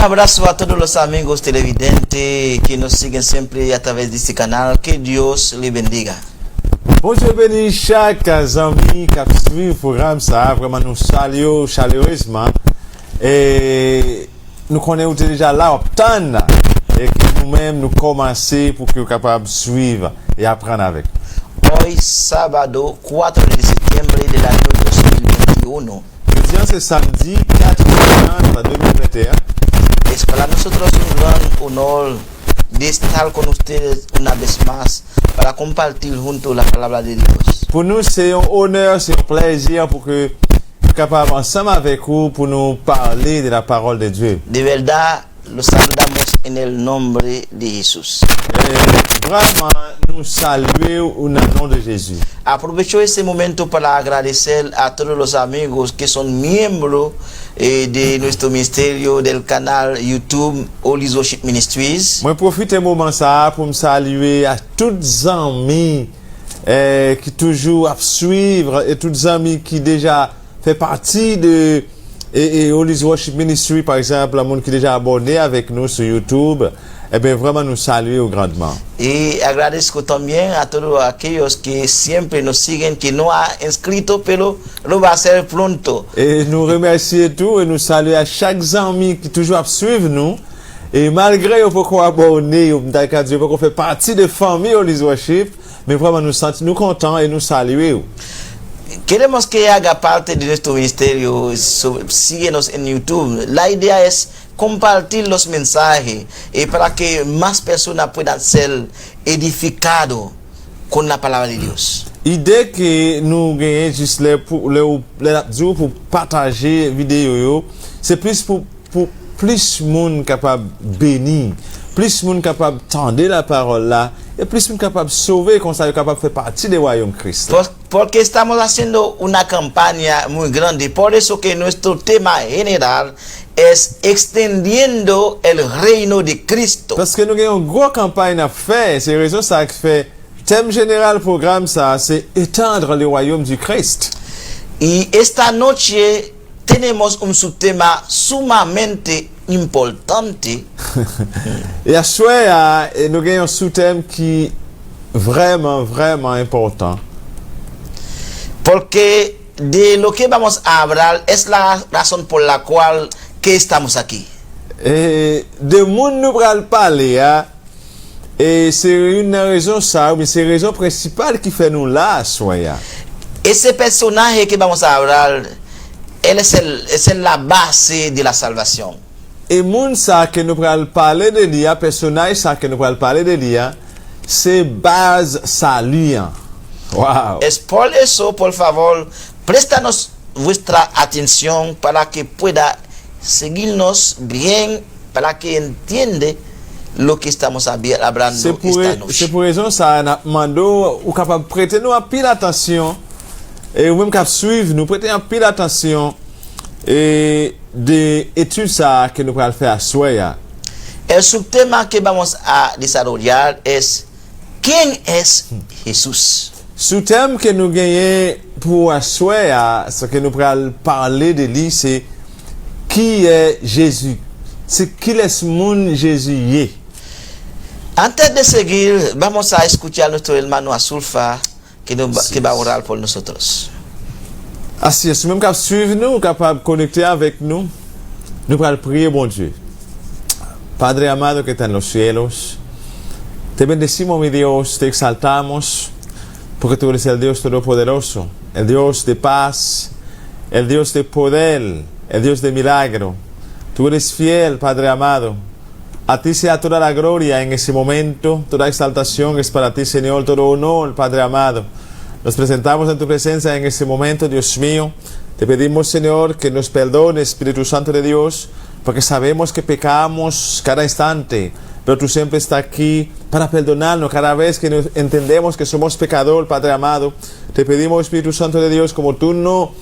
abrazo a todos los amigos televidentes que nos siguen siempre a través de este canal. Que Dios les bendiga. Bonjour béni chaque ami qui a suivi le programme ça vraiment nous saluons chaleureusement et nous connaissons déjà là obtenir et que nous-mêmes nous commencer pour que nous capables de suivre et apprendre avec. Hoy sábado 4 de septiembre del año 2021. Aujourd'hui c'est samedi 4 novembre 2021. Es para nosotros un gran honor de estar con ustedes una vez más para compartir juntos la palabra de Dios. Pour nous c'est un honneur, c'est un plaisir pour que nous capables ensemble avec vous pour nous parler de la parole de Dieu. De verdad, los saludamos en el nombre de Jesús. Vraiment, nous saluons au nom de Jésus. Aprovecho este momento para agradecer a todos los amigos que son miembros de nuestro ministerio del canal YouTube Holy Worship Ministries. Moi, profite un moment ça pour me saluer à tous les amis qui toujours à suivre et tous les amis qui déjà fait partie de Holy Worship Ministry, par exemple, le monde qui est déjà abonné avec nous sur YouTube. Eh bien, vraiment nous saluer grandement. Y agradezco también a todos aquellos que siempre nos siguen, que no ha inscrito, pero lo va a hacer pronto. Et nous remercions tout et nous saluer à chaque ami qui toujours suivre nous. Et malgré qu'on abonné, qu'on fait partie de la famille Holy Worship, mais vraiment nous sentons nous contents et nous saluer. Queremos que haga parte de nuestro ministerio, síguenos en YouTube. La idea es compartir los mensajes para que más personas puedan ser edificados con la palabra de Dios. Idée que nous gagnons juste pour partager vidéo, c'est plus pour plus de monde capable de bénir, plus de monde capable d'entendre la parole là, et plus de monde capable de sauver, comme ça, capable de faire partie du royaume Christ. Porque estamos haciendo una campaña muy grande, por eso que nuestro tema general es extendiendo el reino de Cristo. Parce que nous avons une grosse campagne à faire, c'est raison ça qui fait thème général programme ça, c'est étendre le royaume du Christ. Y esta noche tenemos un subtema sumamente importante. Et à soir, nous avons un sous-thème qui est vraiment, vraiment important. Porque de lo que vamos a hablar es la razón por la cual que estamos aquí. Et de monde nous parler, et c'est une raison ça, mais c'est la raison principale qui fait nous là, soya. Ese personaje que vamos a hablar, él es la base de la salvación. Et monde ça que nous parler de lui, personnage ça que nous parler de lui, c'est base salut. Wow. Es por eso, por favor, préstanos vuestra atención para que pueda seguirnos bien, para que entiende lo que estamos hablando esta noche. C'est pour raison ça, nous demandons ou capable prêter nous un peu d'attention et ou même capable suivre nous prêter un peu d'attention et de études ça que nous allons faire à soya. El subtema que vamos a desarrollar es ¿quién es Jesús? Sous-thème que nous gagnons pour asseoir, ce que nous allons parler de lui, c'est qui est Jésus. C'est qui est mon Jésus. Antes de seguir, vamos a escuchar a nuestro hermano Azulfa que va a orar por nosotros. Así es, même capable de suivre nous, capable de connecter avec nous, nous allons prier, bon Dieu. Padre amado que está en los cielos, te bendecimos, mi Dios, te exaltamos. Porque tú eres el Dios Todopoderoso, el Dios de paz, el Dios de poder, el Dios de milagro. Tú eres fiel, Padre amado. A ti sea toda la gloria en ese momento, toda exaltación es para ti, Señor, todo honor, Padre amado. Nos presentamos en tu presencia en ese momento, Dios mío. Te pedimos, Señor, que nos perdone, Espíritu Santo de Dios, porque sabemos que pecamos cada instante. Pero tú siempre estás aquí para perdonarnos cada vez que nos entendemos que somos pecadores, Padre amado. Te pedimos, Espíritu Santo de Dios, como tú no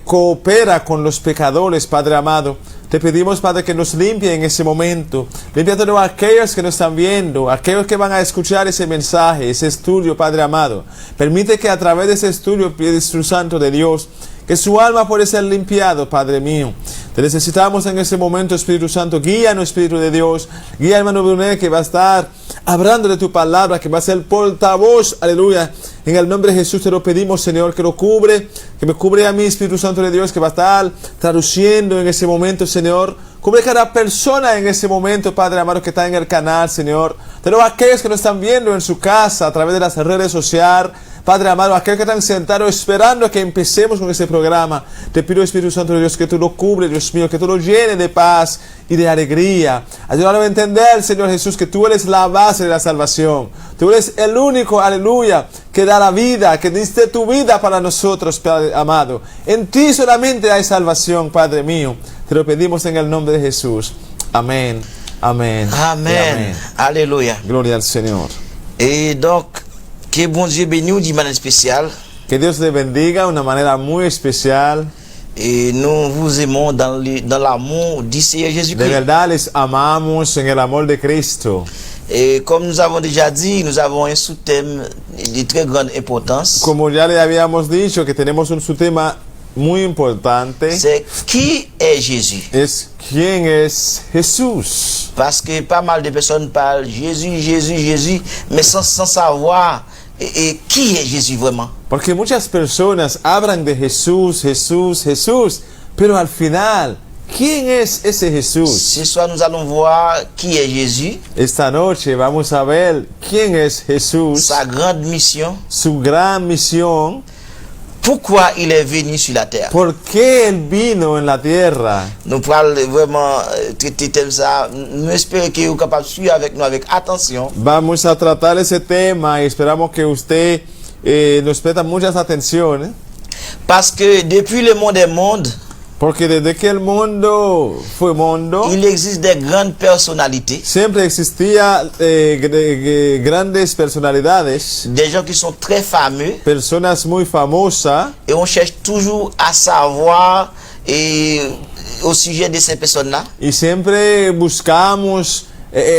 coopera con los pecadores, Padre amado. Te pedimos, Padre, que nos limpie en ese momento. Limpia a todos aquellos que nos están viendo, aquellos que van a escuchar ese mensaje, ese estudio, Padre amado. Permite que a través de ese estudio, Espíritu Santo de Dios, que su alma puede ser limpiado, Padre mío. Te necesitamos en ese momento, Espíritu Santo. Guíanos, Espíritu de Dios. Guía al hermano Brunet, que va a estar hablando de tu palabra, que va a ser portavoz, aleluya. En el nombre de Jesús te lo pedimos, Señor, que lo cubre, que me cubre a mí, Espíritu Santo de Dios, que va a estar traduciendo en ese momento, Señor. Cubre cada persona en ese momento, Padre amado, que está en el canal, Señor. Pero aquellos que nos están viendo en su casa, a través de las redes sociales, Padre amado, aquellos que están sentados esperando a que empecemos con este programa, te pido, Espíritu Santo de Dios, que tú lo cubre, Dios mío, que tú lo llenes de paz y de alegría. Ayúdame a entender, Señor Jesús, que tú eres la base de la salvación. Tú eres el único, aleluya, que da la vida, que diste tu vida para nosotros, Padre amado. En ti solamente hay salvación, Padre mío. Te lo pedimos en el nombre de Jesús. Amén, amén. Amen. Alléluia. Gloria al Señor. Et donc, que bon Dieu bénisse d'une manière spéciale. Que Dios te bendiga de una manera muy especial. Et nous vous aimons dans l'amour du Seigneur De Jésus-Christ. verdad les amamos en el amor de Cristo. Et comme nous avons déjà dit, nous avons un sous-thème de très grande importance. Como ya le habíamos dicho, que tenemos un subtema muy importante. C'est qui est Jésus? Es quién es Jesús. Parce que pas mal de personnes parlent Jésus, Jésus, Jésus, mais sans savoir et qui est Jésus vraiment. Porque muchas personas hablan de Jesús, Jesús, Jesús, pero al final, ¿quién es ese Jesús? Ce soir, nous allons voir qui est Jésus, Esta noche vamos a ver quién es Jesús, sa grande mission, su gran misión, pourquoi il est venu sur la terre. por qué Él vino en la tierra. Nous parlons vraiment traiter thème ça. Nous espérons que vous êtes capable de suivre avec nous avec attention. Vamos a tratar ese tema y esperamos que usted nos presta mucha atención, ¿eh? Parce que depuis le monde est monde, Porque desde que el mundo fue mundo, il existe des grandes personnalités, siempre existía grandes personalidades, des gens qui sont très fameux, personas muy famosas, et on cherche toujours à savoir au sujet de ces personnes-là. y siempre buscamos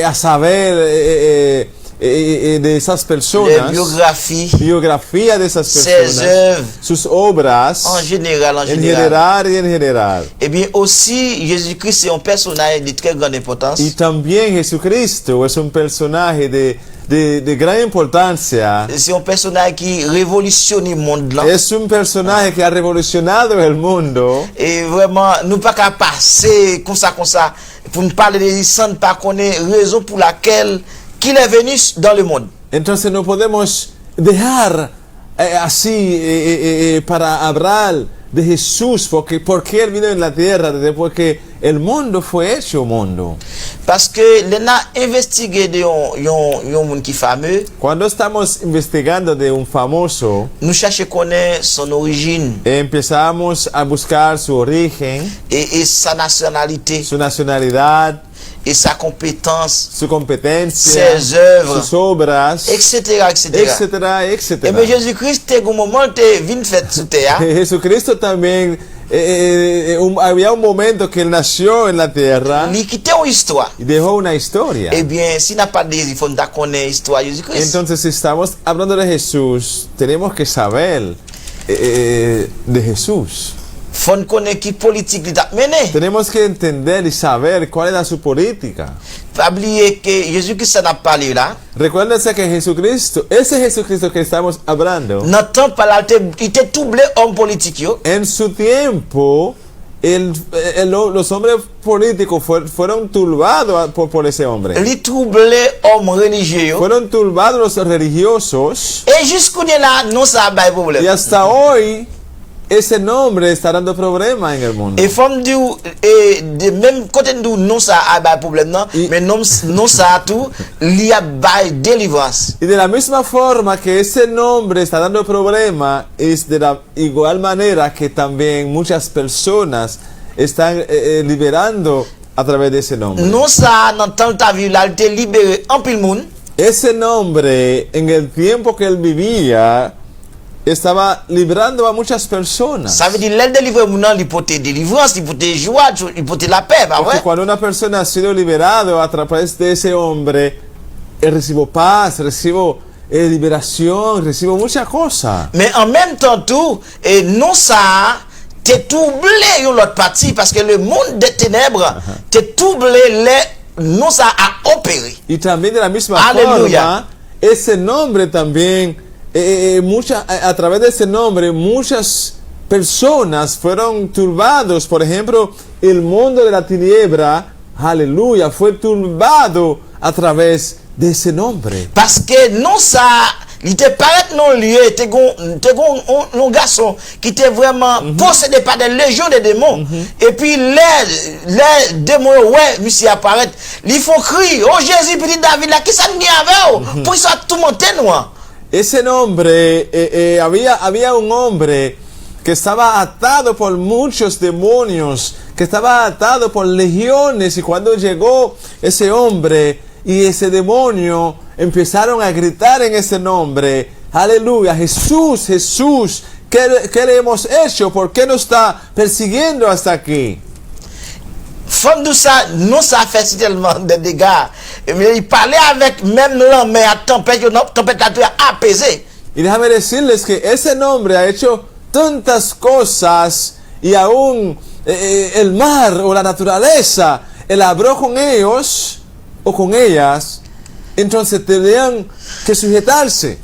a saber de esas Les personas, biographies, biografía de esas ses personas, œuvres, sus obras, en général, en general y en general. Et bien aussi, Jésus-Christ, c'est un personnage de très grande importance. Y también Jesucristo es un personaje de gran importancia. C'est un personnage qui révolutionne le monde là. Es un personaje que ha revolucionado el mundo. Et vraiment, nous pas qu'à passer comme ça, pour nous parler de lui sans ne pas connaître raison pour laquelle qu'il est venu dans le monde. Entonces no podemos dejar así para hablar de Jesús, porque Él vino en la tierra después que el mundo fue hecho mundo. Parce que l'on a investigué de yon monde qui fameux, Cuando estamos investigando de un famoso, nous cherchons à connaître son origine empezamos a buscar su origen, et sa nationalité su nacionalidad, et sa compétence, su competencia, ses œuvres, sus obras, etc., etc. etcétera, Et etcétera. bien Jésus-Christ, t'es au moment t'es venu fait sous terre. Jesucristo también, había un momento que Él nació en la tierra Il quittait une histoire. y dejó una historia. Eh bien, s'il n'a pas de il faut nous connaître l'histoire de Jésus-Christ. Entonces, si estamos hablando de Jesús, tenemos que saber de Jesús. Il faut nous connaître qui politique il a mené. Tenemos que entender y saber cuál era su política. Pas oublier que Jésus-Christ ça n'a pas parlé là. Recuérdense que Jesucristo, ese Jesucristo que estamos hablando, Notre temps par là, il était troublé homme politique yo. en su tiempo, los hombres políticos fueron turbados por ese hombre. Il troublé homme religieux yo. Fueron turbados los religiosos Et jusqu'où là, non ça a pas problème. y hasta hoy ese nombre está dando problemas en el mundo. Et femme dit de même côté nous non ça a pas problème non, mais non ça tout il y a pas délivrance. Y de la misma forma que ese nombre está dando problemas, es de la igual manera que también muchas personas están liberando a través de ese nombre. Non ça dans temps ta vie là, il était libéré en pile monde. Ese nombre, en el tiempo que él vivía, estaba librando a muchas personas. Ça veut dire, l'aide délivrer mon nom, l'hypothèse délivrance, l'hypothèse joie, l'hypothèse la paix, bah Porque ouais. cuando una persona ha sido liberado a través de ese hombre, recibo paz, recibo liberación, recibo muchas cosas. Mais en même temps, tout, et non ça, t'es troublé l'autre partie, parce que le monde des ténèbres, t'es troublé, non ça a opéré. Y también de la misma Aleluya. forma, ese nombre también, a través de ese nombre, muchas personas fueron turbados. Por ejemplo, el mundo de la tiniebla, aleluya, fue turbado a través de ese nombre. Parce que non ça, il te paraît non lieu, t'es un garçon qui était vraiment possédé par des légions de démons. Et puis les démons, ouais, monsieur apparaît, ils font crier, oh Jésus, petit David, là, qui ça n'y avait, pour ils soient tout montés, noir. Ese nombre, había un hombre que estaba atado por muchos demonios, que estaba atado por legiones, y cuando llegó ese hombre y ese demonio empezaron a gritar en ese nombre, aleluya, Jesús, Jesús, ¿qué le hemos hecho? ¿Por qué nos está persiguiendo hasta aquí? Fond de ça, non ça fait tellement de dégâts. Mais il parlait avec même l'homme, mais à tempête apaisée. Y déjame decirles que ese nombre ha hecho tantas cosas, y aún el mar o la naturaleza, él habló con ellos o con ellas, entonces tenían que sujetarse.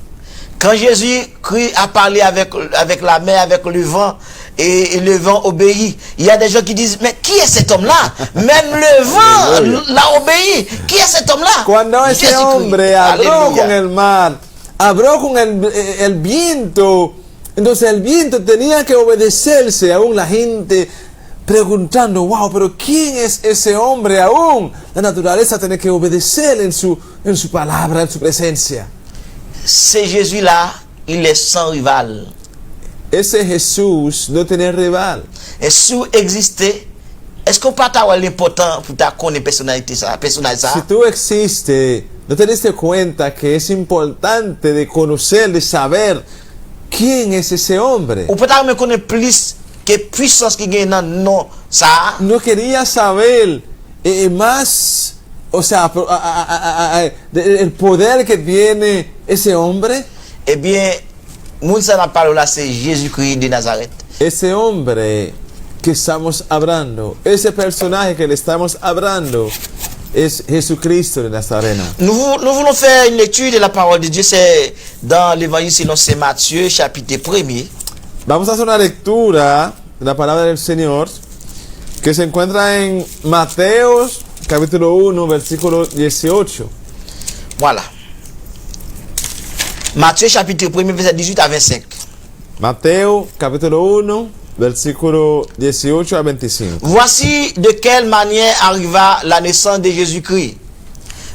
Quand Jésus a parlé avec la mer, avec le vent, et le vent obéit, il y a des gens qui disent, mais qui est cet homme-là? Même le vent l'a obéi. Qui est cet homme-là? Cuando ese hombre habló con el mar, habló con el viento, entonces el viento tenía que obedecerse. Aún la gente preguntando, wow, pero ¿quién es ese hombre? Aún la naturaleza tiene que obedecer en su palabra, en su presencia. C'est Jésus-là, il est sans rival. Ese Jesús no tenía rival. Et si existait, est-ce qu'on peut avoir l'important pour ta connaître personnalité ça? Si tú existes, ¿no te diste cuenta que es importante de conocer, de saber quién es ese hombre? Ou peut-être me connaître plus que puissance qui gagne dans non ça. No quería saber más, o sea, el poder que tiene ese hombre. Eh bien, Mounsa la parole là, c'est Jésus-Christ de Nazareth. Ese hombre que estamos hablando, ese personaje que le estamos hablando, es Jesucristo de Nazareno. Nous voulons faire une lecture de la parole de Dieu, c'est dans l'évangile selon Saint Matthieu, chapitre 1er. Vamos a hacer una lectura de la palabra del Señor que se encuentra en Mateo, capítulo 1, versículo 18. Voilà. Matthieu, chapitre 1er, verset 18 à 25. Mateo, capítulo 1, versículo 18 a 25. Voici de quelle manière arriva la naissance de Jésus-Christ.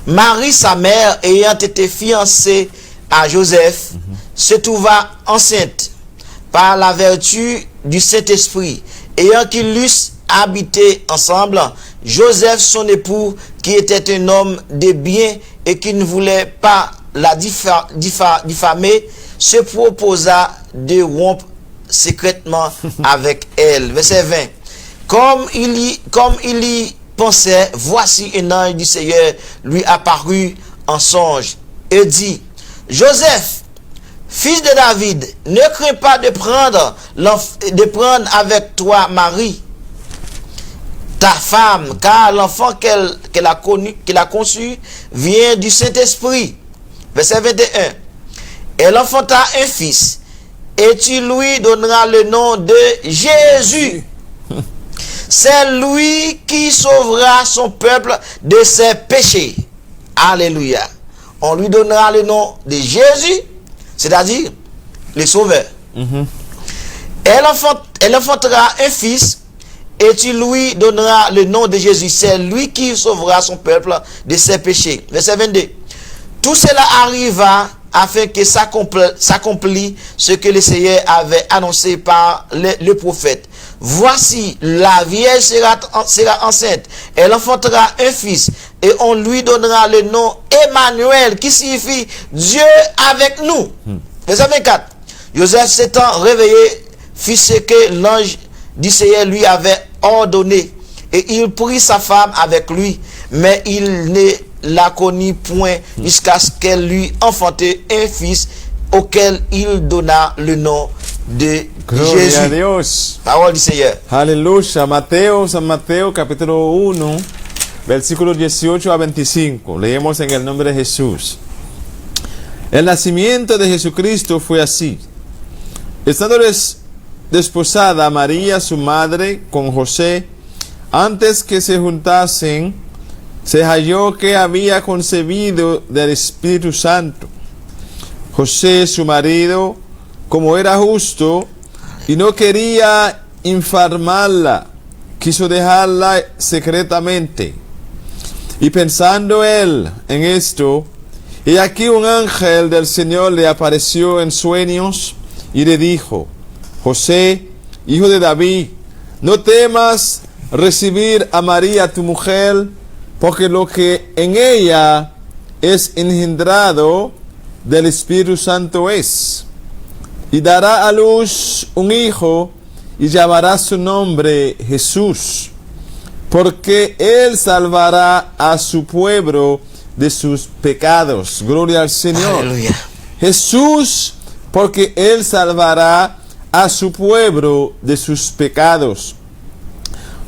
Marie, sa mère, ayant été fiancée à Joseph, se trouva enceinte par la vertu du Saint-Esprit. Ayant qu'ils eussent habité ensemble, Joseph, son époux, qui était un homme de bien et qui ne voulait pas la diffamer, se proposa de rompre secrètement avec elle. Verset 20. Comme il y pensait, voici un ange du Seigneur lui apparut en songe et dit, Joseph, fils de David, ne crains pas de prendre avec toi Marie, ta femme, car l'enfant qu'elle a conçu vient du Saint-Esprit. Verset 21. Elle enfanta un fils, et tu lui donneras le nom de Jésus. C'est lui qui sauvera son peuple de ses péchés. Alléluia. On lui donnera le nom de Jésus, c'est-à-dire le sauveur. Elle enfantera un fils, et tu lui donneras le nom de Jésus. C'est lui qui sauvera son peuple de ses péchés. Verset 22. Tout cela arriva afin que s'accomplit ce que le Seigneur avait annoncé par le prophète. Voici, la vierge sera enceinte. Elle enfantera un fils et on lui donnera le nom Emmanuel, qui signifie Dieu avec nous. Verset 24. Joseph s'étant réveillé fit ce que l'ange du Seigneur lui avait ordonné. Et il prit sa femme avec lui, mais il ne la connut point jusqu'à ce qu'elle lui enfantait un fils auquel il donna le nom de Gloria a Jésus. Dios. Parole du Seigneur. Aleluya. San Mateo capítulo 1, versículos 18 a 25. Leemos en el nombre de Jesús. El nacimiento de Jesucristo fue así. Estando desposada María, su madre, con José, antes que se juntasen, se halló que había concebido del Espíritu Santo. José, su marido, como era justo y no quería infamarla, quiso dejarla secretamente. Y pensando él en esto, y aquí un ángel del Señor le apareció en sueños y le dijo: José, hijo de David, no temas recibir a María tu mujer, porque lo que en ella es engendrado del Espíritu Santo es. Y dará a luz un hijo y llamará su nombre Jesús, porque él salvará a su pueblo de sus pecados. Gloria al Señor. Aleluya. Jesús, porque él salvará a su pueblo de sus pecados.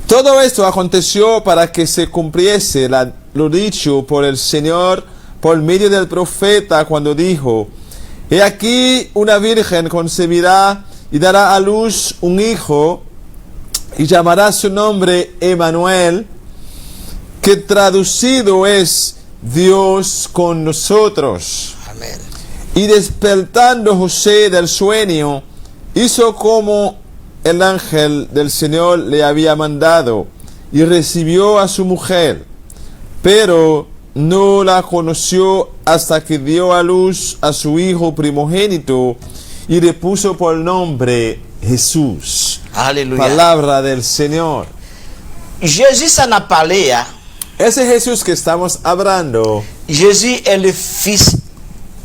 Todo esto aconteció para que se cumpliese lo dicho por el Señor por medio del profeta cuando dijo: He aquí una virgen concebirá y dará a luz un hijo y llamará su nombre Emmanuel, que traducido es Dios con nosotros. Amén. Y despertando José del sueño, hizo como el ángel del Señor le había mandado y recibió a su mujer, pero no la conoció hasta que dio a luz a su hijo primogénito y le puso por nombre Jesús. Aleluya. Palabra del Señor. Jésus s'en a parlé. Hein? Ese Jesús que estamos hablando, Jésus est le Fils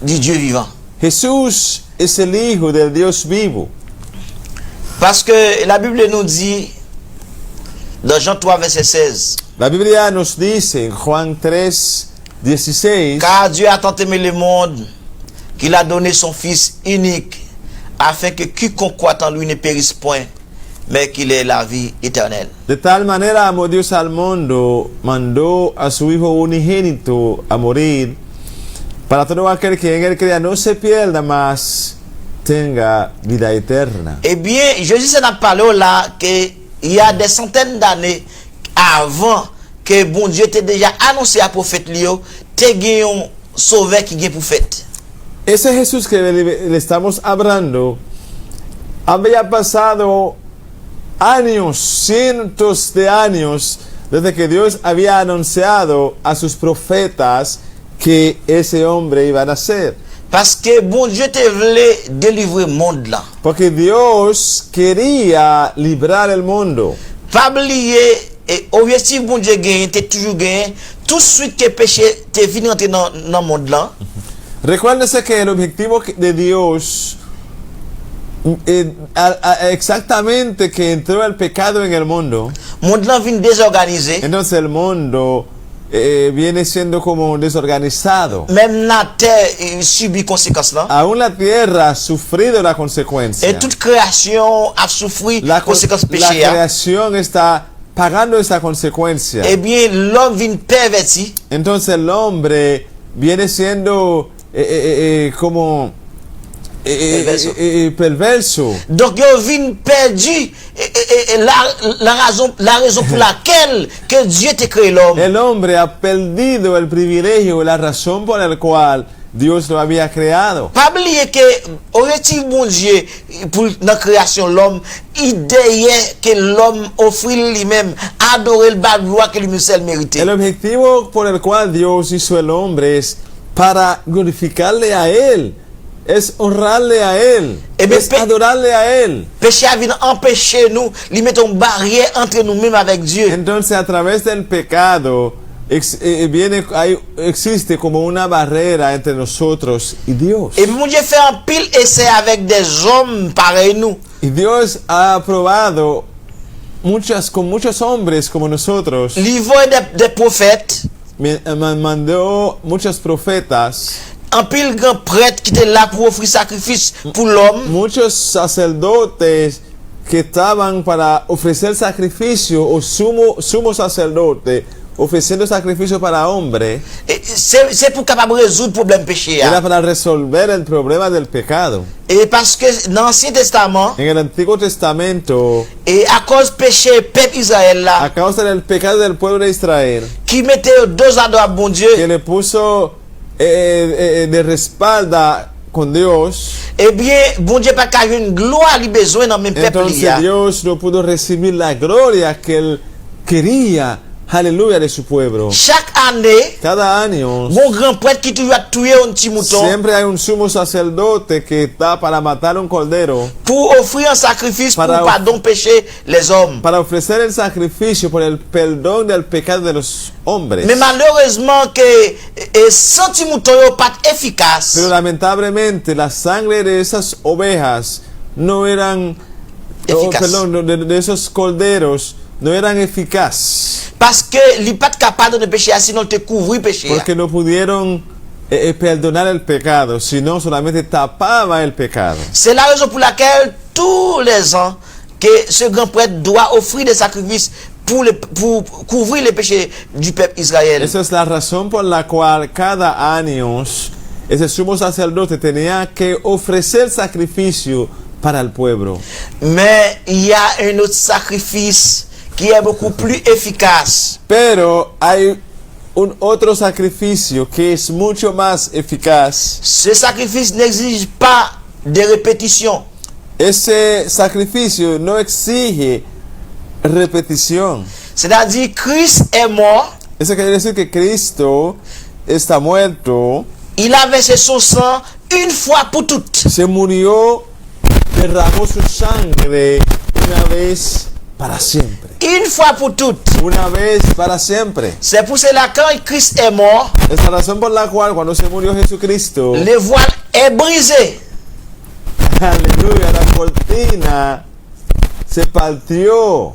du Dieu vivant. Jesús es el Hijo del Dios vivo. Parce que la Bible nous dit, dans Jean 3, verset 16, La Biblia nos dice en Juan 3:16, car Dieu a tant aimé le monde qu'il a donné son Fils unique, afin que quiconque croit en lui ne périsse point, mais qu'il ait la vie éternelle. de tal manera amó Dios al mundo, mandó a su Hijo unigénito a morir, para todo aquel que en él crea no se pierda, mas tenga vida eterna. Eh bien, Jésus s'en a parlé là qu'il y a des centaines d'années avant que bon Dieu t'ait déjà annoncé à prophète Léo, t'es un sauveur qui est prophète. Ese Jesús que le estamos hablando había pasado años, cientos de años, desde que Dios había anunciado a sus profetas que ese hombre iba a nacer. Parce que bon Dieu te voulait délivrer le monde là. Porque Dios quería librar el mundo. Pas oublier, et objectif bon Dieu gagne, t'es toujours gagné. Tout de suite que péché t'es venu entrer dans le monde là. Recuérdese que el objetivo de Dios, exactamente que entró el pecado en el mundo, Monde là vient désorganisé. entonces el mundo viene siendo como desorganizado. Même la terre subit conséquences là. Aún la tierra ha sufrido la consecuencia. Et toute création a souffert La conséquences la péché. Hein. creación está pagando esa consecuencia. Eh bien, l'homme vient perverti. Entonces el hombre viene siendo como Perverso. perverso. Donc, il vient perdu la raison pour laquelle que Dieu t'a créé l'homme. El hombre ha perdido el privilegio y la razón por la cual Dios lo había creado. Pas oublier que objectif bon Dieu pour la création l'homme, idée que l'homme offre lui-même adorer le bas gloire que lui seul méritait. El objetivo por el cual Dios hizo el hombre es para glorificarle a Él, es honrarle a Él, es adorarle a Él. Péché a venu empêcher nous, lui mettre une barrière entre nous-mêmes avec Dieu. Entonces a través del pecado existe como una barrera entre nosotros y Dios. Et mon Dieu fait un pile essai avec des hommes pareils nous. Y Dios ha probado con muchos hombres como nosotros. Il voit des prophètes, Me mandó muchos profetas, un pile grand prêtre qui était là pour offrir sacrifice pour l'homme. muchos sacerdotes que estaban para ofrecer sacrificio, o sumo sacerdote ofreciendo sacrificio para hombre. Et c'est pour capable résoudre le problème péché. Era para resolver el problema del pecado. Et parce que dans l'Ancien Testament, En el Antiguo Testamento, et à cause péché peuple Israël a là, causa del pecado del pueblo de Israel, qui mettait deux adorables bon Dieu, que le puso de respalda con Dios, eh bien, bon Dieu pas qu'à une gloire lui besoin dans même peuple entonces là. Dios no pudo recibir la gloria que él quería, aleluya, de su pueblo. Chaque année, Cada año mon grand prêtre qui toujours a tué un petit mouton siempre hay un sumo sacerdote que está para matar un cordero, pour offrir un sacrifice pour Para- pardon péché les hommes. para ofrecer el sacrificio por el perdón del pecado de los hombres. Mais malheureusement que sans petit mouton yo pas efficace. Pero lamentablemente la sangre de esas ovejas no eran, Eficaz. de esos corderos no eran eficaces, Parce que il pas capable de péché sinon te couvrir péché. porque no pudieron perdonar el pecado, sino solamente tapaba el pecado. C'est la raison pour laquelle tous les ans que ce grand prêtre doit offrir des sacrifices pour couvrir les péchés du peuple Israël. Esa es la razón por la cual cada año ese sumo sacerdote tenía que ofrecer sacrificio para el pueblo. Mais il y a un autre sacrifice qui est beaucoup plus efficace. Pero hay un otro sacrificio que es mucho más eficaz. Ce sacrifice n'exige pas de répétition. Ese sacrificio no exige repetición. C'est-à-dire Christ est mort, Eso quiere decir que Cristo está muerto, il a versé son sang une fois pour toutes. se murió, derramó su sangre una vez para siempre. Une fois pour toutes. Una vez para siempre. C'est pour cela quand Christ est mort, Es la razón por la cual cuando se murió Jesucristo, le voile est brisé. aleluya, la cortina se partió.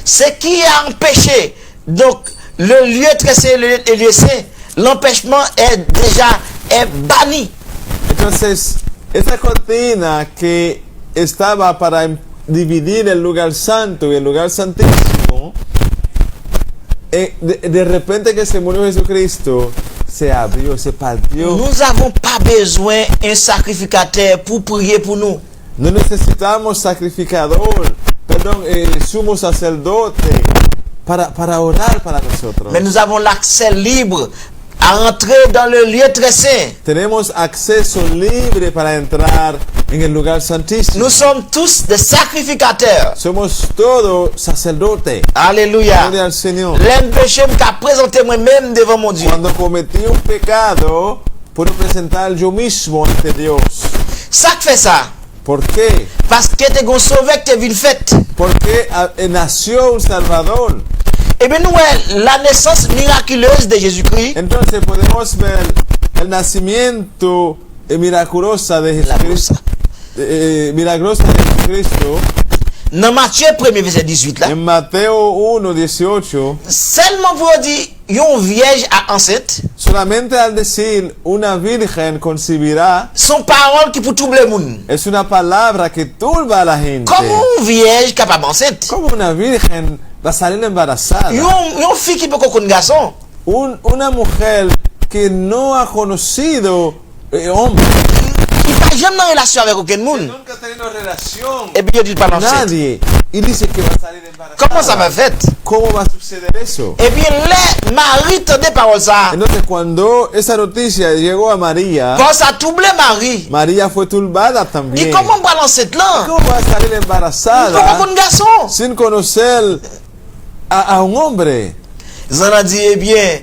Ce qui a empêché, donc le lieu très saint et le lieu saint, l'empêchement est banni. Entonces, esa cortina que estaba para dividir el lugar santo y el lugar santísimo, de repente que se murió Jesucristo, se abrió, se partió. Nous n'avons pas besoin d'un sacrificateur pour prier pour nous. No necesitamos sumo sacerdote para orar para nosotros. Mais nous avons l'accès libre à entrer dans le lieu très saint. Tenemos acceso libre para entrar en el lugar santísimo. Nous sommes tous des sacrificateurs. Somos todos sacerdotes. Alléluia. Gloria al Señor. L'un péché qu'a présenté moi-même devant mon Dieu. Cuando cometí un pecado, puedo presentar yo mismo ante Dios. Ça que fait ça. ¿Por qué? Parce que t'es gon sauvé que t'es venu fait. Porque nació un Salvador. Et bien nous, la naissance miraculeuse de Jésus-Christ, Entonces podemos ver el nacimiento milagrosa de Jesucristo. Milagrosa de Jesucristo dans Matthieu 1er verset 18 là, en Mateo 1:18. seulement pour dire, une vierge à enceinte, Solamente al decir una virgen concebirá, son parole qui pour troubler le monde. es una palabra que turba a la gente. Comme une vierge capable enceinte. Como una virgen va a salir embarazada. Une fille qui peut connaître un garçon. Una mujer que no ha conocido hombre. Il n'a jamais en relation avec aucun monde. Nunca ha tenido relación Et puis il dit pas enceinte. nadie. Y dice que va a salir embarazada. Comment ça va fait? ¿Cómo va a suceder eso? Et bien les maris des paroles ça. Entonces cuando esa noticia llegó a María, Quand ça trouble Marie. María fue turbada Et también. comment va l'enceinte là? ¿Cómo va a salir Il embarazada faut un garçon. sin conocer a un hombre? Ils ont dit, eh bien,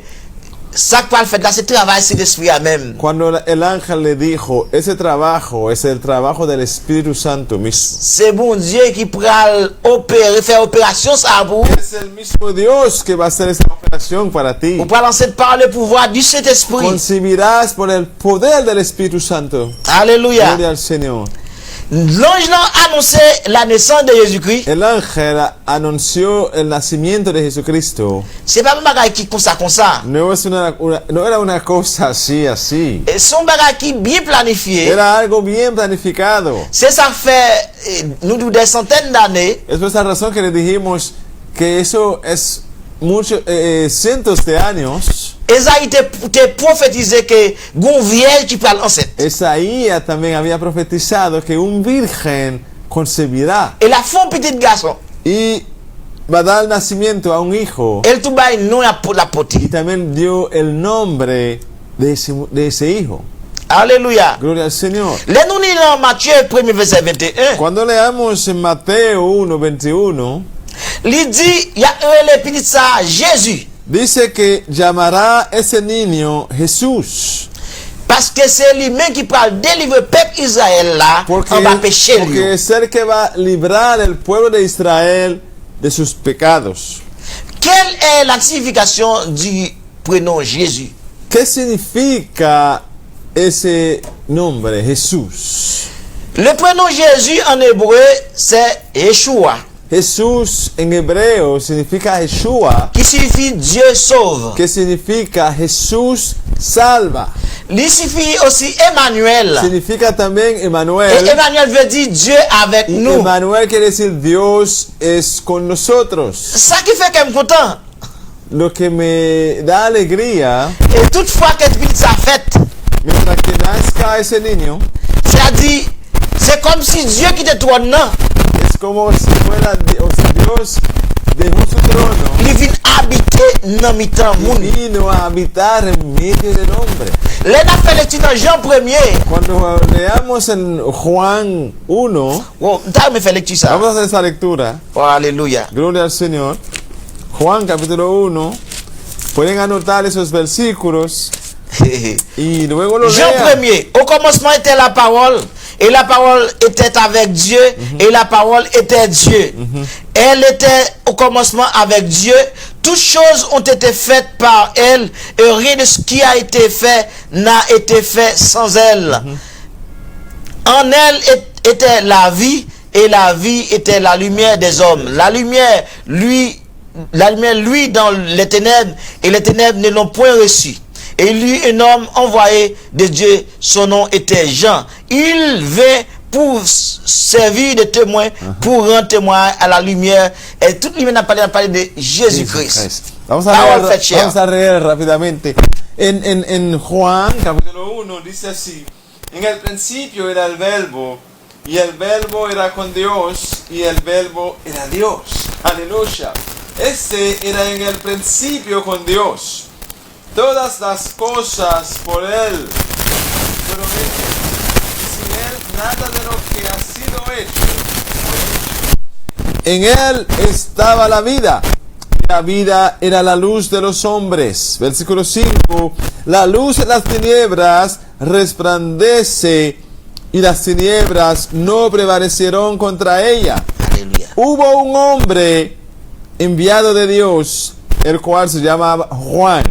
ça que le fait là, c'est travail, c'est l'esprit à même. Cuando el ángel le dijo, ese trabajo es el trabajo del Espíritu Santo, C'est bon Dieu qui pourra opérer, faire opération ça pour. es el mismo Dios que va a hacer esa operación para ti. Vous pourrez lancer par le pouvoir du Saint-Esprit. Concebirás por el poder del Espíritu Santo. Alléluia. Gloria al Señor. L'ange a annoncé la naissance de Jésus-Christ. El ángel anunció el nacimiento de Jesucristo. C'est pas un bagage qui comme ça. No era una cosa así. Et son bagage qui bien planifié. Era algo bien planificado. C'est ça fait nous des centaines d'années. Es por esa razón que le dijimos que eso es cientos de años. Esaïe te prophétisé que gon vierge qui parle enceinte. Esaías también había profetizado que un virgen concebirá Et la femme petit garçon. y va a dar nacimiento a un hijo. Elle tout bail non la Y poti. también dio el nombre de ese hijo. Alléluia. Gloria al Señor. Là nous lisons dans Matthieu 1er verset 21. Cuando leamos en Mateo 1:21, Il dit il y a un petit ça Jésus dice que llamará ese niño Jesús. parce que c'est lui-même qui parle délivrer le peuple Israël là Porque en bas péché. es el que va a librar el pueblo de Israel de sus pecados. Quelle est la signification du prénom Jésus? ¿Qué significa ese nombre, Jesús? Le prénom Jésus en hébreu c'est Yeshua Jesús en hebreo significa Yeshua, qui signifie Dieu sauve. que significa Jesús salva. Il signifie aussi Emmanuel. Significa también Et Emmanuel. Emmanuel veut dire Dieu avec Y nous. Emmanuel quiere decir Dios es con nosotros. Ça qui fait qu'elle me content. Lo que me da alegría, Et toutefois qu'elle vit sa fête, mientras que nazca ese niño, c'est-à-dire, c'est comme si Dieu qui te trône, non? es como si fuera o si Dios dejó su trono Il vient habiter dans mi temps y moun. vino a habitar en medio del hombre. Là, on a fait l'étude dans Jean 1er. Cuando leamos en Juan 1, Bon, t'as me fait lecture ça. vamos a hacer esa lectura. Oh, alléluia. Gloria al Señor. Juan capítulo 1. Pueden anotar esos versículos y luego lo Jean lean. 1er. Au commencement était la parole. Et la parole était avec Dieu. Et la parole était Dieu. Elle était au commencement avec Dieu. Toutes choses ont été faites par elle. Et rien de ce qui a été fait n'a été fait sans elle. En elle était la vie. Et la vie était la lumière des hommes. La lumière, lui, dans les ténèbres. Et les ténèbres ne l'ont point reçu. Et lui, un homme envoyé de Dieu, son nom était Jean. Il vint pour servir de témoin, pour rendre témoin à la lumière. Et toute lumière n'a parlé de Jésus-Christ. Vamos Power fed share. a leer rápidamente. En Juan capítulo 1 dice así: en el principio era el verbo, y el verbo era con Dios, y el verbo era Dios. Aleluya. Este era en el principio con Dios. Todas las cosas por Él fueron hechas, y sin Él nada de lo que ha sido hecho fue hecho. En Él estaba la vida, y la vida era la luz de los hombres. Versículo 5. La luz de las tiniebras resplandece, y las tiniebras no prevalecieron contra ella. Alléluia. Hubo un hombre enviado de Dios, el cual se llamaba Juan.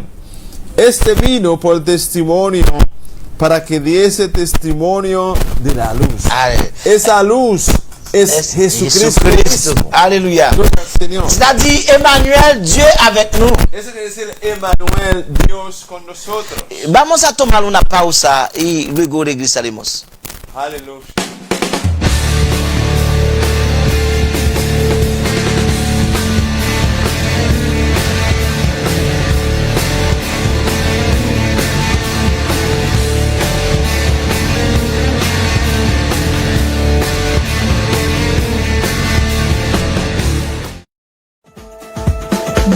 Este vino por testimonio, para que diese testimonio de la luz. Esa luz es Jesucristo. mismo. Alléluia. Gloria al Señor. C'est-à-dire Emmanuel, Dieu avec nous. Eso quiere decir Emmanuel, Dios con nosotros. Vamos a tomar una pausa y luego regresaremos. Aleluya.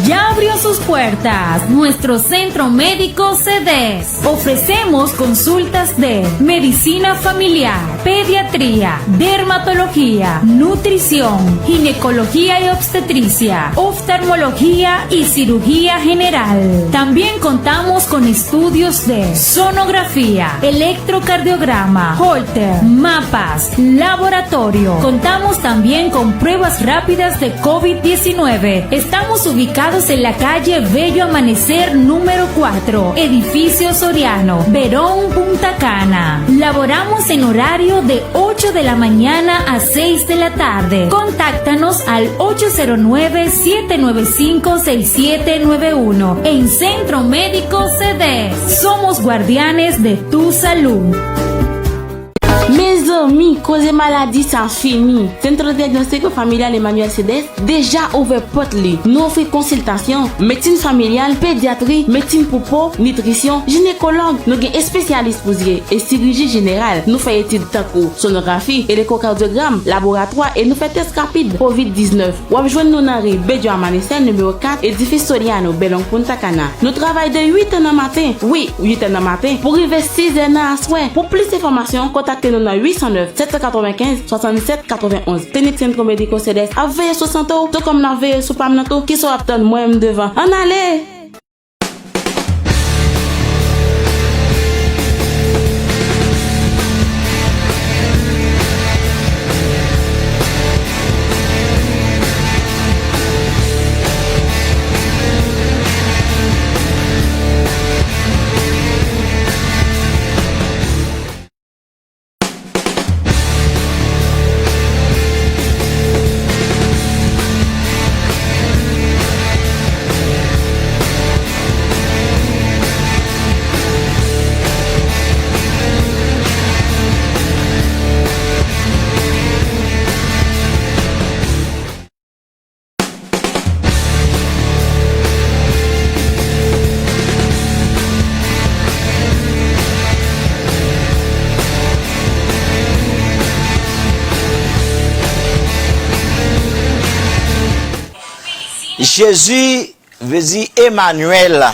Ya abrió sus puertas nuestro Centro Médico CEDES. Ofrecemos consultas de medicina familiar, pediatría, dermatología, nutrición, ginecología y obstetricia, oftalmología y cirugía general. También contamos con estudios de sonografía, electrocardiograma, Holter, mapas, laboratorio. Contamos también con pruebas rápidas de COVID-19. Estamos ubicados en la calle Bello Amanecer número 4, edificio Soriano, Verón, Punta Cana. Laboramos en horario de 8 de la mañana a 6 de la tarde. Contáctanos al 809-795-6791 en Centro Médico CD. Somos guardianes de tu salud. Mes amis, cause maladie sans fini. Centre diagnostic familial Emmanuel Cedes déjà ouvert porte li. Nous offrons consultation, médecine familiale, pédiatrie, médecine pour peau, nutrition, gynécologue, nous avons spécialistes pour et chirurgie générale. Nous faisons études tankou, sonographie, électrocardiogramme, laboratoire et nous faisons test rapide COVID-19. Ou rejoindre nous dans rue Bello Amanecer numéro 4, édifice Soriano, Belong Punta Cana. Nous travaillons de 8 h du matin. Oui, 8 h du matin pour arriver 6 h à soir. Pour plus d'informations, contactez-nous dans 809 795 67 91. Clinique Centre Médico Cedes à veille 60 euros, tout comme la veille sous Pamnato qui sont aptes moi-même devant. En allez! Jésus veut dire Emmanuel.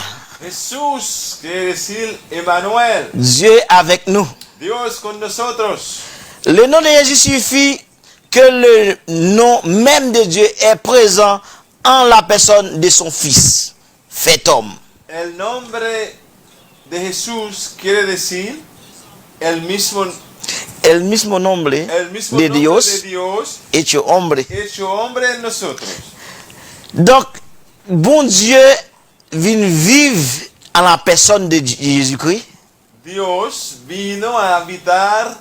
Jesús quiere decir Emmanuel. Dieu avec nous. Dios con nosotros. Le nom de Jésus suffit que le nom même de Dieu est présent en la personne de son Fils, fait homme. El nombre de Jesús quiere decir el mismo nombre de de Dios hecho hombre. Hecho hombre en nosotros. Donc, bon Dieu vient vivre en la personne de Jésus-Christ. Dios vino a habitar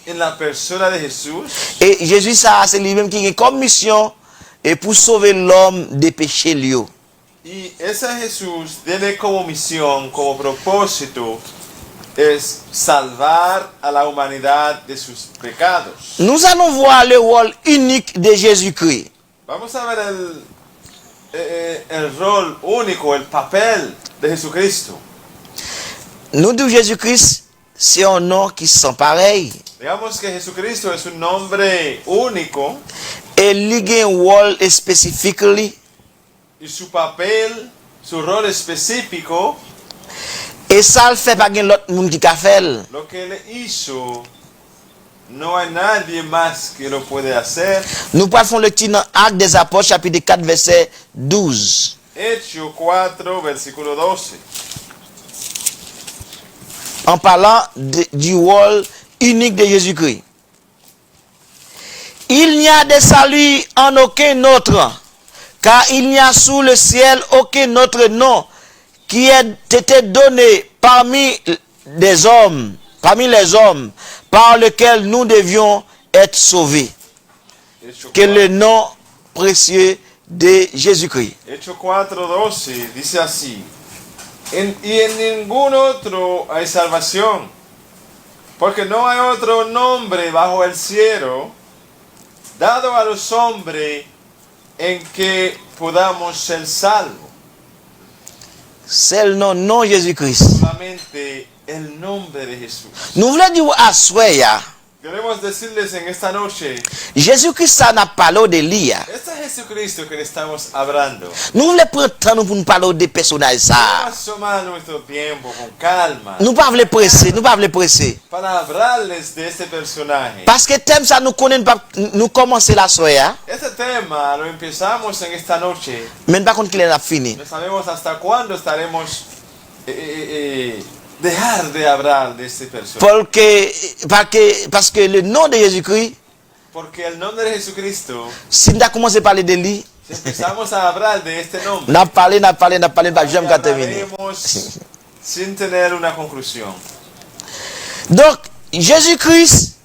en la persona de Jesús. Et Jésus, ça, c'est lui-même qui a comme mission et pour sauver l'homme des péchés liés. Y ese Jesús tiene como misión, como propósito, es salvar a la humanidad de sus pecados. Nous allons voir le rôle unique de Jésus-Christ. Vamos a ver el rol único, el papel de Jesucristo. Nous disons Jésus-Christ, c'est un nom qui sont pareils. Digamos que Jesucristo es un nombre único. Et il a un rôle spécifique. Y su papel, su rol específico. Et ça le fait pas l'autre monde qui a fait. Lo que él hizo, no hay nadie más que lo puede hacer. Nous parlons le petit dans Actes des Apôtres, chapitre 4, verset 12. Hechos 4, versículo 12. En parlant du rôle unique de Jésus-Christ. Il n'y a de salut en aucun autre, car il n'y a sous le ciel aucun autre nom qui ait été donné parmi les hommes, par lequel nous devions être sauvés, que le nom précieux de Jésus-Christ. Hechos 4, 12 dice así. Y en ningún otro hay salvación, porque no hay otro nombre bajo el cielo dado a los hombres en que podamos ser salvos. C'est le nom, non Jésus-Christ. Solamente el nombre de Jesús. Nous voulons dire à Soya, Queremos decirles en esta noche, Jésus-Christ ça n'a parlé de lui. este Jesucristo que le estamos hablando. Nous voulons prendre temps pour nous parler des personnages ça. Vamos a tomar nuestro tiempo con calma Nous pas voulons presser, nous pas voulons presser. para hablarles de este personaje. Parce que thème ça nous connaît pas nous commencer la soirée, Este tema lo empezamos en esta noche. mais pas contre qu'il a fini. No sabemos hasta cuándo estaremos dejar de hablar de este personaje. Parce que le nom de Jésus-Christ, Porque el nombre de Jesucristo, si nous avons commencé à parler de lui, si empezamos a hablar de este nombre, n'a parlé, pas jamais qu'à terminer. hablaremos sin tener una conclusión. Donc, Jésus-Christ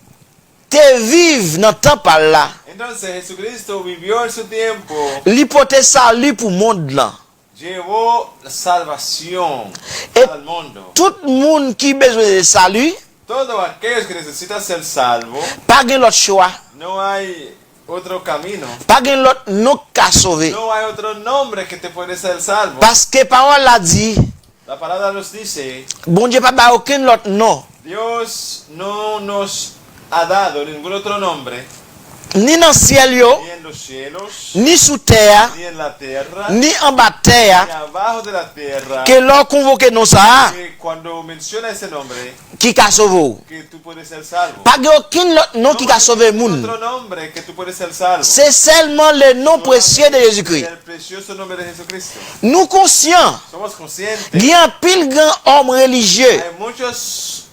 te vive dans le temps par là. Entonces Jesucristo vivió en su tiempo, L'hypothèse salut pour le monde là. llevó la salvación Et al mundo. tout le monde qui a besoin de salut, Todos aquellos que necesitan ser salvos, pas de l'autre choix, no hay otro camino, pas de l'autre nom qu'à sauver. no hay otro nombre que te puede ser salvo. Parce que parole a dit, La palabra nos dice, bon Dieu pas ba aucun autre nom, Dios no nos ha dado ningún otro nombre, ni dans le ciel yo, ni en los cielos, ni sous terre, ni en la tierra, ni en bas de terre, ni abajo de la tierra, que l'on convoque nous ça, que cuando menciona ese nombre, qui a sauvé. que tú puedes ser salvo. Pas de aucun autre nom qui a sauvé le No hay monde. otro nombre que tú puedes ser salvo. C'est seulement le nom précieux de Jésus-Christ. El precioso nombre de Jesucristo. Nous conscients, Somos conscientes. il y a un pile grand homme religieux, Hay muchos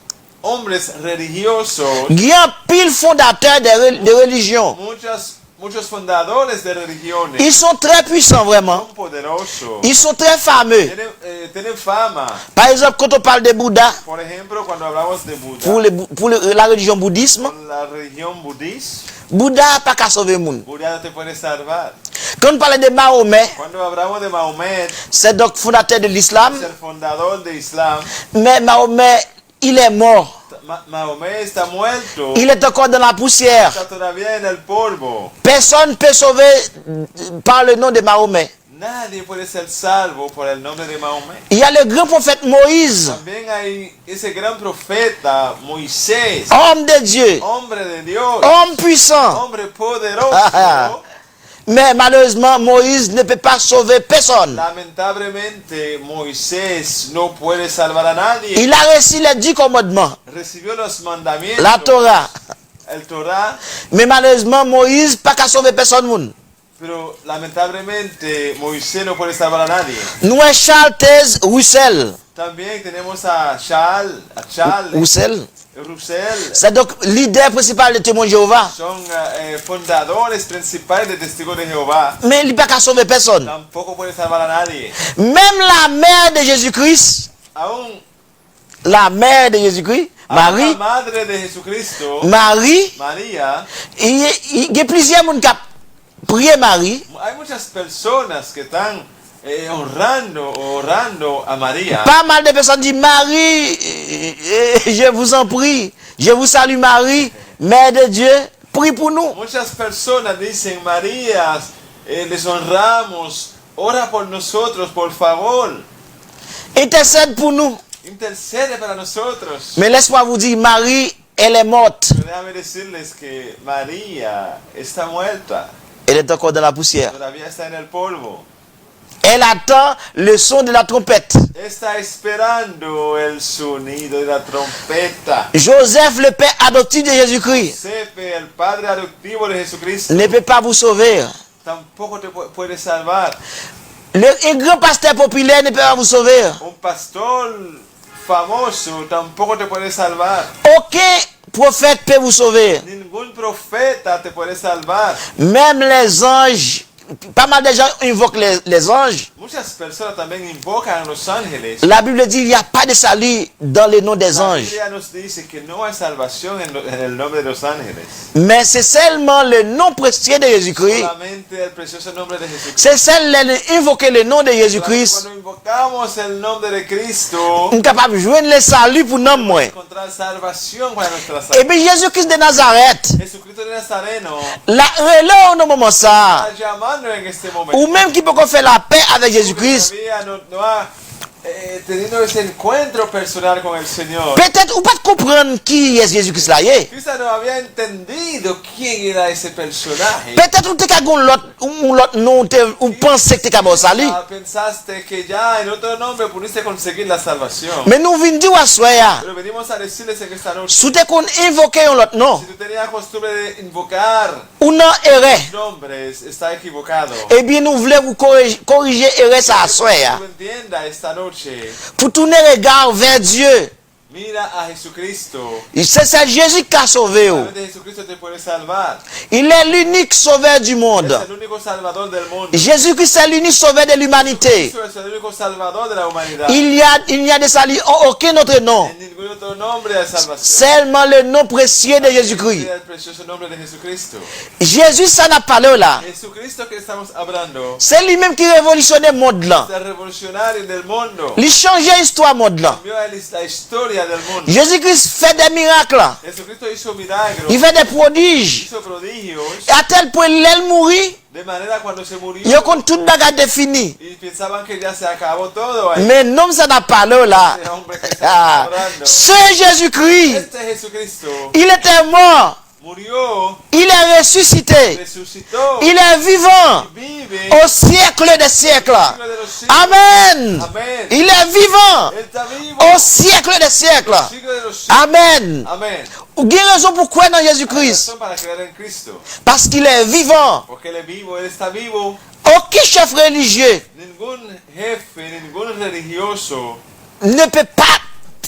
hombres religiosos, il y a un pile fondateur de religion. muchos fundadores de religiones. Ils sont très puissants vraiment. Son poderosos. Ils sont très fameux. Tienen fama. Par exemple, quand on parle de Bouddha, Por ejemplo, cuando hablamos de Buda, pour la religion bouddhisme, con la religión budista, Bouddha n'a pas qu'à sauver le monde. Buda no te puede salvar. Quand on parle de Mahomet, Cuando hablamos de Mahomet, c'est donc fondateur de l'islam, es el fundador de Islam. mais Mahomet, il est mort. Mahomet está muerto. Il est encore dans la poussière. Está todavía en el polvo. Personne ne peut sauver par le nom de Mahomet. Nadie puede ser salvo por el nombre de Mahomet. Il y a le grand prophète Moïse, También hay ese gran profeta Moisés, homme de Dieu, hombre de Dios, homme puissant. hombre poderoso. Mais malheureusement, Moïse ne peut pas sauver personne. Lamentablemente Moisés no puede salvar a nadie. Il a reçu les 10 commandements, Recibió los mandamientos, la Torah. el Torah, Mais malheureusement, Moïse pas qu'à sauver personne. Moun. pero lamentablemente Moisés no puede salvar a nadie. Nous sommes Charles Taze Roussel. También tenemos a Charles Roussel. Russell. C'est donc leader principal de témoins de Jéhovah. Son fundadores principales de Testigos de Jehová. Mais il n'a pas qu'à sauver personne. Tampoco puede salvar a nadie. Même la mère de Jésus-Christ, Aún la mère de Jésus-Christ, la Marie, madre de Jesucristo, Marie, María, il y a plusieurs personnes qui ont prié Marie. hay muchas personas que están orando a María. Pas mal de personnes disent Marie, je vous en prie, je vous salue Marie, Mère de Dieu, prie pour nous. Muchas personas dicen, María, les honramos, ora por nosotros, por favor, Intercède pour nous. intercede para nosotros. Mais laisse-moi vous dire, Marie, elle est morte. Pero déjame decirles que María está muerta, Elle est encore dans la poussière. todavía está en el polvo. Elle attend le son de la trompette. Está esperando el sonido de la trompeta. Joseph, le père adoptif de Jésus-Christ, Josefe, el padre adoptivo de Jesucristo, ne peut pas vous sauver. tampoco te puede salvar. Un grand pasteur populaire ne peut pas vous sauver. Un pastor famoso tampoco te puede salvar. Aucun prophète peut vous sauver. Ningún profeta te puede salvar. Même les anges, pas mal de gens invoquent les anges. Muchas personas también invocan a los ángeles. La Bible dit qu'il n'y a pas de salut dans le nom des La anges. Biblia nos dice que no hay salvación en el nombre de los ángeles. Mais c'est seulement le nom précieux de Jésus-Christ. Solamente el precioso nombre de Jesucristo. C'est seulement invoquer le nom de Jésus-Christ. Cuando invocamos el nombre de Cristo, Nous sommes capables de joindre le salut pour nous. Moi. encontrar salvación para nuestra Et salvación. bien Jésus-Christ de Nazareth, Jesucristo de Nazareno la relais au moment ça, está llamando en este momento. ou même qui peut faire la paix avec Jésus-Christ, Todavía no ha teniendo ese encuentro personal con el Señor. Peut-être ou pas comprendre qui est Jésus-Christ là. Quizá no había entendido quién era ese personaje. Peut-être ou te ka gon l'autre nom ou pensait que te ka bon salut. Pensaste que ya en otro nombre pudiste conseguir la salvación. Mais nous venons dire à soya, Pero venimos a decirles en esta noche, si tu kon invoqué un autre nom, si tú tenías costumbre de invocar ou non erreur, nombres, está equivocado. eh bien nous voulons vous corriger erreur ça à soya. Tú entiendas esta noche, Pour tourner regard vers Dieu. mira a Jesucristo. C'est Jésus qui a sauvé. Solamente Jesucristo te puede salvar. Il est l'unique sauveur du monde. Es el único salvador del mundo. Jésus-Christ est l'unique sauveur de l'humanité. Jesucristo es el único salvador de la humanidad. Il n'y a de salut en aucun autre nom. En ningún otro nombre de salvación. Seulement le nom précieux de Jésus-Christ. Es el precioso nombre de Jesucristo. Jésus, ça n'a pas là. Jesucristo que estamos hablando C'est lui-même qui révolutionnait le monde là. es el revolucionario del mundo. Il changeait l'histoire du monde là. Cambió la historia del mundo. Jésus-Christ fait des miracles là. Jesucristo hizo milagros, Il fait des prodiges. hizo prodigios, Et à tel point, il mourit. de manera cuando se murió Il y a toute bagarre définie. y pensaban que ya se acabó todo ahí. Mais non, ça n'a pas là. Ese hombre que está hablando, C'est Jésus-Christ. este Jesucristo Il était mort. murió, Il est ressuscité. resucitó, Il est vivant vive au siècle des siècles. siglo de los siglos. Amen. Amén. Il est vivant Él está vivo, au siècle des siècles. siglo de los siglos. Amen. Amén. Ou bien raison pour croire dans Hay Jésus-Christ. razón para creer en Cristo, Parce qu'il est vivant. porque él es vivo, él está vivo. Aucun chef religieux Ningún jefe, ningún religioso ne peut pas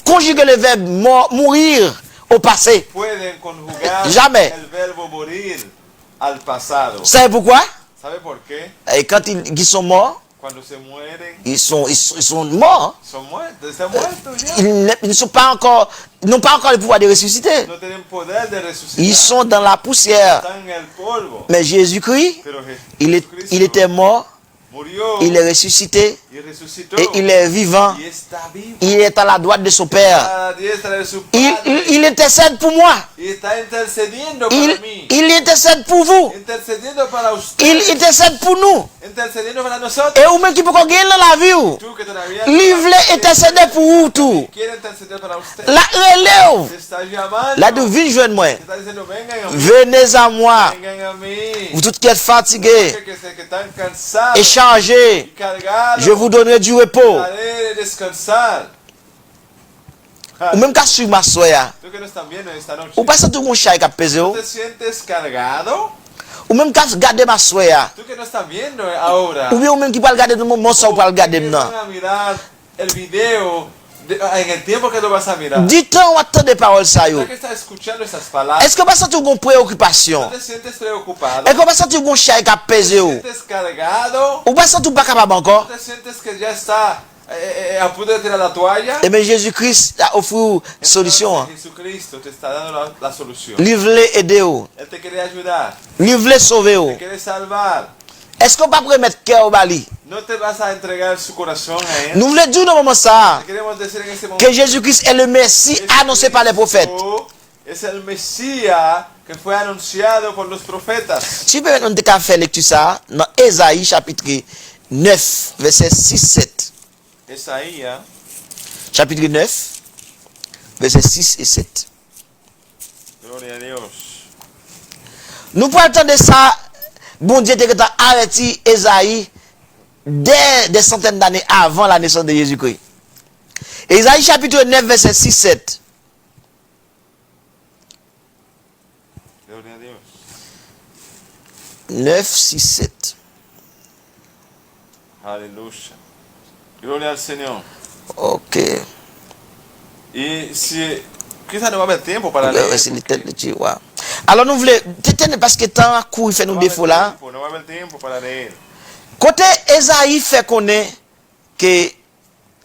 conjuguer le verbe mourir au passé. pueden conjugar Jamais. el verbo morir al pasado. Vous savez pourquoi? ¿Sabe por qué? Et quand ils sont morts, Cuando se mueren, ils sont morts. son muertos, están muertos ya. Ils ne sont pas encore, n'ont pas encore le pouvoir de ressusciter. No tienen poder de resucitar. Ils sont dans la poussière. Están en el polvo. Mais Jésus-Christ, Pero il Jesucristo était mort, murió il est ressuscité y resucitó et il est vivant. y está vivo. Il est à la droite de son Père. A la diestra de su Padre. Il intercède pour moi. Y está intercediendo para mí. Il intercède pour vous. Intercediendo para usted. Il intercède pour nous. Intercediendo para nosotros. Et vous-même qui peut gagner dans la vie. Tú que todavía Il voulait intercéder pour vous tout. quiere interceder para usted. La relève. Te está llamando. La divine joindre moi. Te está diciendo, vengan a mí. Venez à moi. Vengan a mí. Vous tous qui êtes fatigués, Que están cansados et chargés, y cargados. je vous donnerai du repos. Haré descansar. Ou même qu'à suivre ma soya. Tú que no estás viendo esta noche. Ou pas ça tout mon chat qui a pesé. ¿Te sientes cargado? Ou même qu'à garder ma soya. Tú que no estás viendo ahora. Ou bien ou même qui peut regarder tout le moment ça ou pas regarder Que maintenant. van a mirar el video en el tiempo que lo vas a mirar. Du temps ou attendre des paroles ça yo. Tú que estás escuchando estas palabras. Est-ce que pas ça tout une préoccupation? ¿No te sientes preocupado? Est-ce que pas ça tout un chat qui a pesé? ¿Te sientes cargado? Ou pas ça tout pas capable encore? ¿No te sientes que ya está a punto de tirar la toalla? Eh bien Jésus-Christ a offert solution. Entonces, Jesucristo te está dando la solución. Lui voulait aider. Él te quiere ayudar, Lui voulait sauver. te quiere salvar. Est-ce qu'on pas remettre cœur au bali? No te vas a entregar su corazón a él. Nous voulons dire dans moment ça Te queremos decir en este momento que Jésus-Christ est le Messie annoncé par les prophètes. Es el Mesías que fue anunciado por los profetas. Si peut on te ka faire lecture ça dans Ésaïe chapitre 9 verset 6-7. Esaías, Chapitre 9 verset 6 et 7. gloria a Dios. Nous pouvons entendre ça. Bon Dieu était arrêté Ésaïe dès des centaines d'années avant la naissance de Jésus-Christ. Ésaïe chapitre 9 verset 6-7. Gloria a Dios. 9, 6, 7. Aleluya. Gloria al Señor. Ok. Y si quizás no va a haber tiempo para Le leer. verset de tête de Dieu, ouais. Alors nous voulons, parce que temps à court, il fait nous défaut là. No va a haber tiempo para leer. Côté Ésaïe fait connaître que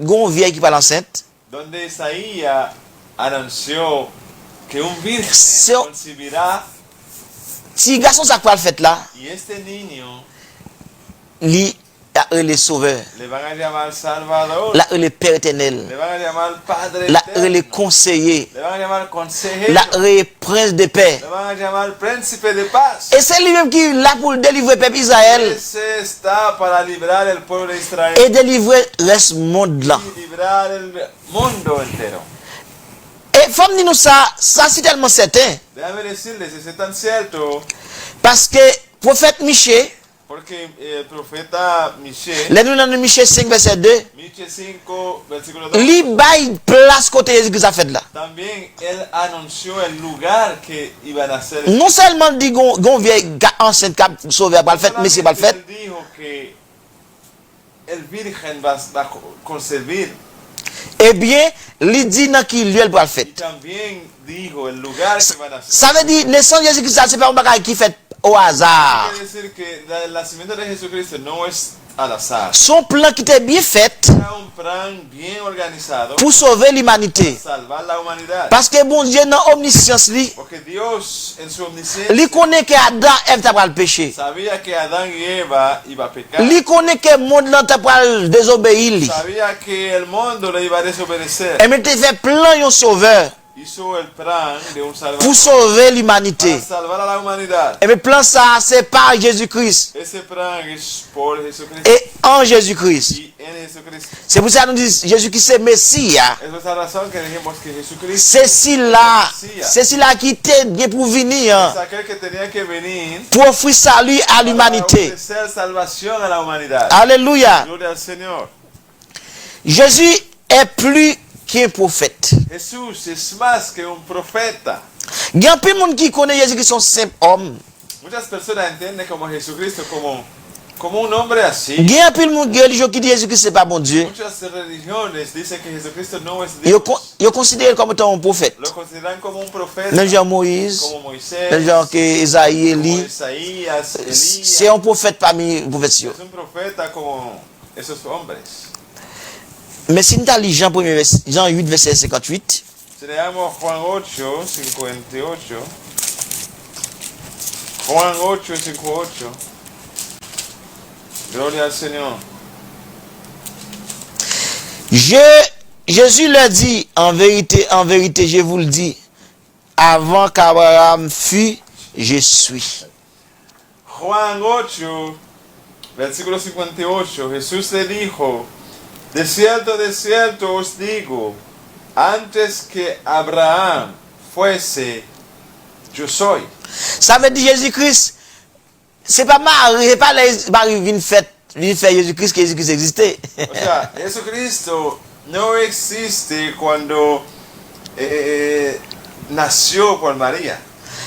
gon vieille qui parle enceinte. Donde Isaías anunció que un virgen Se- concebirá Si garçon ça quoi le fait là, y este niño li le sauveur. Le van a llamar Salvador. La le Père éternel. Le van a llamar Padre La eterno. le conseiller. Le van a llamar consejero. La prince de paix. Le van a llamar Príncipe de Paz. Et c'est lui-même qui est là pour délivrer le peuple Israël Ese está para librar el pueblo de Israel et délivrer le reste du monde là. y librar el mundo entero. Et faut dire nous ça c'est tellement certain. Déjame decirles, es tan cierto Parce que prophète Michée, porque el profeta Michée, là nous dans Michée 5 verset 2, Michée 5, versículo 2, lui baille place côté Jésus-Christ a fait là. también él anunció el lugar que iban a hacer. Non seulement dit gon vieille enceinte cap sauver pas le fait, mais c'est pas le fait. Él dijo que el virgen va a concebir. Eh bien, il dit dans qui lieu pour le Y fait. también dijo el lugar que van a hacer. Ça veut dire naissance de Jésus-Christ c'est pas un bagage qui fait au hasard. Quiere decir que el nacimiento de Jesucristo no es al azar. Son plan qui était bien fait Era un plan bien organizado pour sauver l'humanité. para salvar la humanidad. Parce que bon Dieu dans omniscience li, Porque Dios en su omnisciencia il connaît que Adam Ève t'a pas le péché. sabía que Adán y Eva iba a pecar. Il connaît que le monde là t'a pas désobéir li. Sabía que el mundo le iba a desobedecer. Et maintenant il fait plan un sauveur Hizo el plan de un pour salvador sauver l'humanité. para salvar a la humanidad. Et le plan ça c'est par Jésus-Christ Ese plan es por Jesucristo et en Jésus-Christ. y en Jesucristo. C'est pour ça que nous disons Jésus-Christ c'est Messie. Esa es la razón que dijimos que Jesucristo C'est celui-là qui était bien pour venir es aquel que tenía que venir pour offrir salut à para l'humanité. ofrecer salvación a la humanidad. Alléluia. Gloria al Señor. Jésus est plus qu'un prophète. Jesús es más que un profeta. Il y a peu de monde qui connaît Jésus qui sont simples hommes. Muchas personas entienden como Jesucristo como un hombre así. Il y a peu de monde qui religieux qui dit Jésus Christ c'est pas bon Dieu. Muchas religiones dicen que Jesucristo no es Ils Dios. considèrent comme étant un prophète. Lo consideran como un profeta, Même Jean Moïse, como Moisés, même Jean que Isaïe, como Élie, Isaías, c'est Elías. un prophète parmi les prophètes. Es un profeta como esos hombres. Mais si nous lisons Jean 8 verset 58, Si leamos Juan 8, 58. Juan 8, 58. Gloria al Señor. Jésus leur dit, en vérité, je vous le dis, avant qu'Abraham fût, je suis. Juan 8, versículo 58, Jesús le dijo, de cierto os digo, antes que Abraham fuese, yo soy. Ça veut dire Jésus-Christ, c'est pas Marie, c'est pas Marie vient faire Jésus-Christ que Jésus-Christ existait. O sea, Jesucristo no existe cuando nació por María.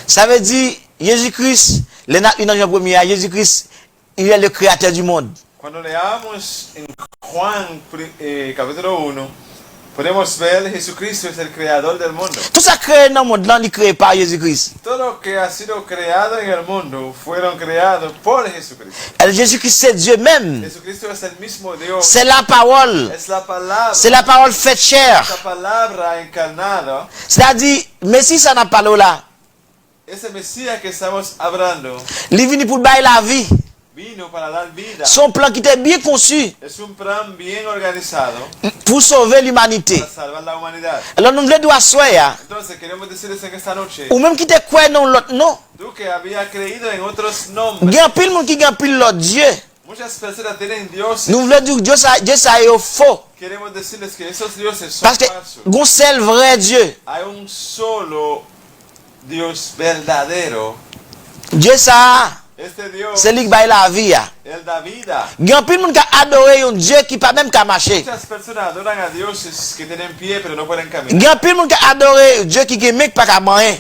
Ça veut dire Jésus-Christ, le Jean 1er, Jésus-Christ, il est le créateur du monde. Cuando leamos en Juan capítulo 1, podemos ver Jesucristo es el creador del mundo. Tout ça créé dans le monde, là, il est créé par Jésus-Christ. Todo lo que ha sido creado en el mundo fueron creados por Jesucristo. Et Jésus-Christ, c'est Dieu même. Jesucristo es el mismo Dios. C'est la parole. Es la palabra. C'est la parole faite chair. Esa palabra encarnada. C'est-à-dire, Messie, ça n'a pas là. Ese Mesías que estamos hablando Il est venu pour bailler la vie. vino para dar vida. Son plan qui était bien conçu Es un plan bien organizado pour sauver l'humanité. para salvar la humanidad. Alors nous voulons asseoir, Entonces queremos decirles en esta noche, ou même qui te croit non l'autre non. tú que había creído en otros Il nombres, y a pile monde qui a pile l'autre Dieu. muchas personas tienen dioses. Nous voulons dire que Dieu ça est faux. Queremos decirles que esos dioses son Parce que falsos. un seul vrai Dieu. Hay un solo Dios verdadero. Dieu ça, Este Dios, c'est lui qui baille la vie. Él da vida. Il y a pile monde qui a adoré un Dieu qui pas même qu'à marcher. Muchas personas adoran a dioses que tienen pie pero no pueden Il caminar. y a pile monde qui a adoré Dieu qui est pas qu'à manger.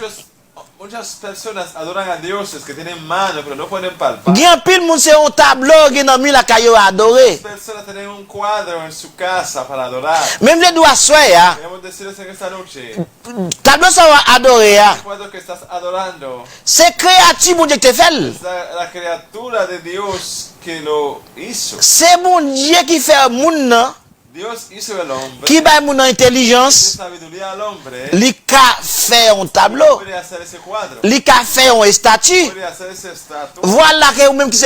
Muchas personas adoran a dioses que tienen manos pero no pueden palpar. Il y a pile monde c'est un tableau qui dans mis la caillou adorer. Personas tienen un cuadro en su casa para adorar. Même les doigts asseoir, Queremos decirles en esta noche, tableau ça va adorer. el cuadro que estás adorando C'est créatif bon Dieu qui te fait. es la criatura de Dios que lo hizo. C'est bon Dieu qui fait le monde. Dios hizo el hombre. Qui ba moun intelligence, Sabiduría al hombre. li ka fait un tableau, Puede hacer ese cuadro. li ka fait un statue. Puede hacer ese estatua. Voilà que ou même qui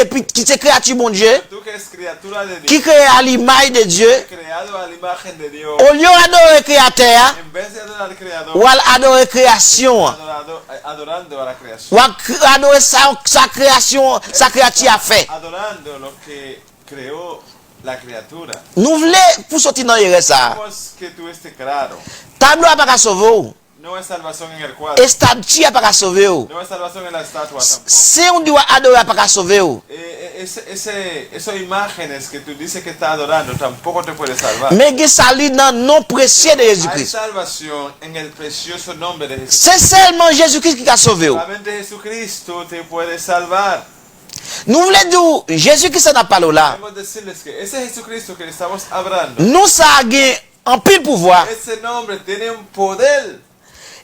c'est créature mon Dieu, Tú que es criatura de Dios. qui crée à l'image de Dieu, Creado a la imagen de Dios. au lieu d'adorer créateur, En vez de adorar al creador. ou adorer création, Adorando a la creación. ou adorer sa création, sa créature a fait. Adorando lo que creó la criatura. Nous voulons pour sortir dans les ça. Queremos que tú estés claro. Tableau a pas sauver. No es salvación en el cuadro. Statue a pas sauver. No es salvación en la estatua tampoco. Si on doit adorer a pas sauver. Esas imágenes que tú dices que estás adorando tampoco te puede salvar. Mais que salut dans le nom précieux de Hay Jésus-Christ. salvación en el precioso nombre de Jesús. C'est seulement Jésus-Christ qui a sauvé. Solamente Jesucristo te puede salvar. Nous voulons dire, Jésus-Christ n'a pas là. Queremos decirles que ese Jesucristo que le estamos hablando, Nous ça a un pile pouvoir. ese nombre tiene un poder.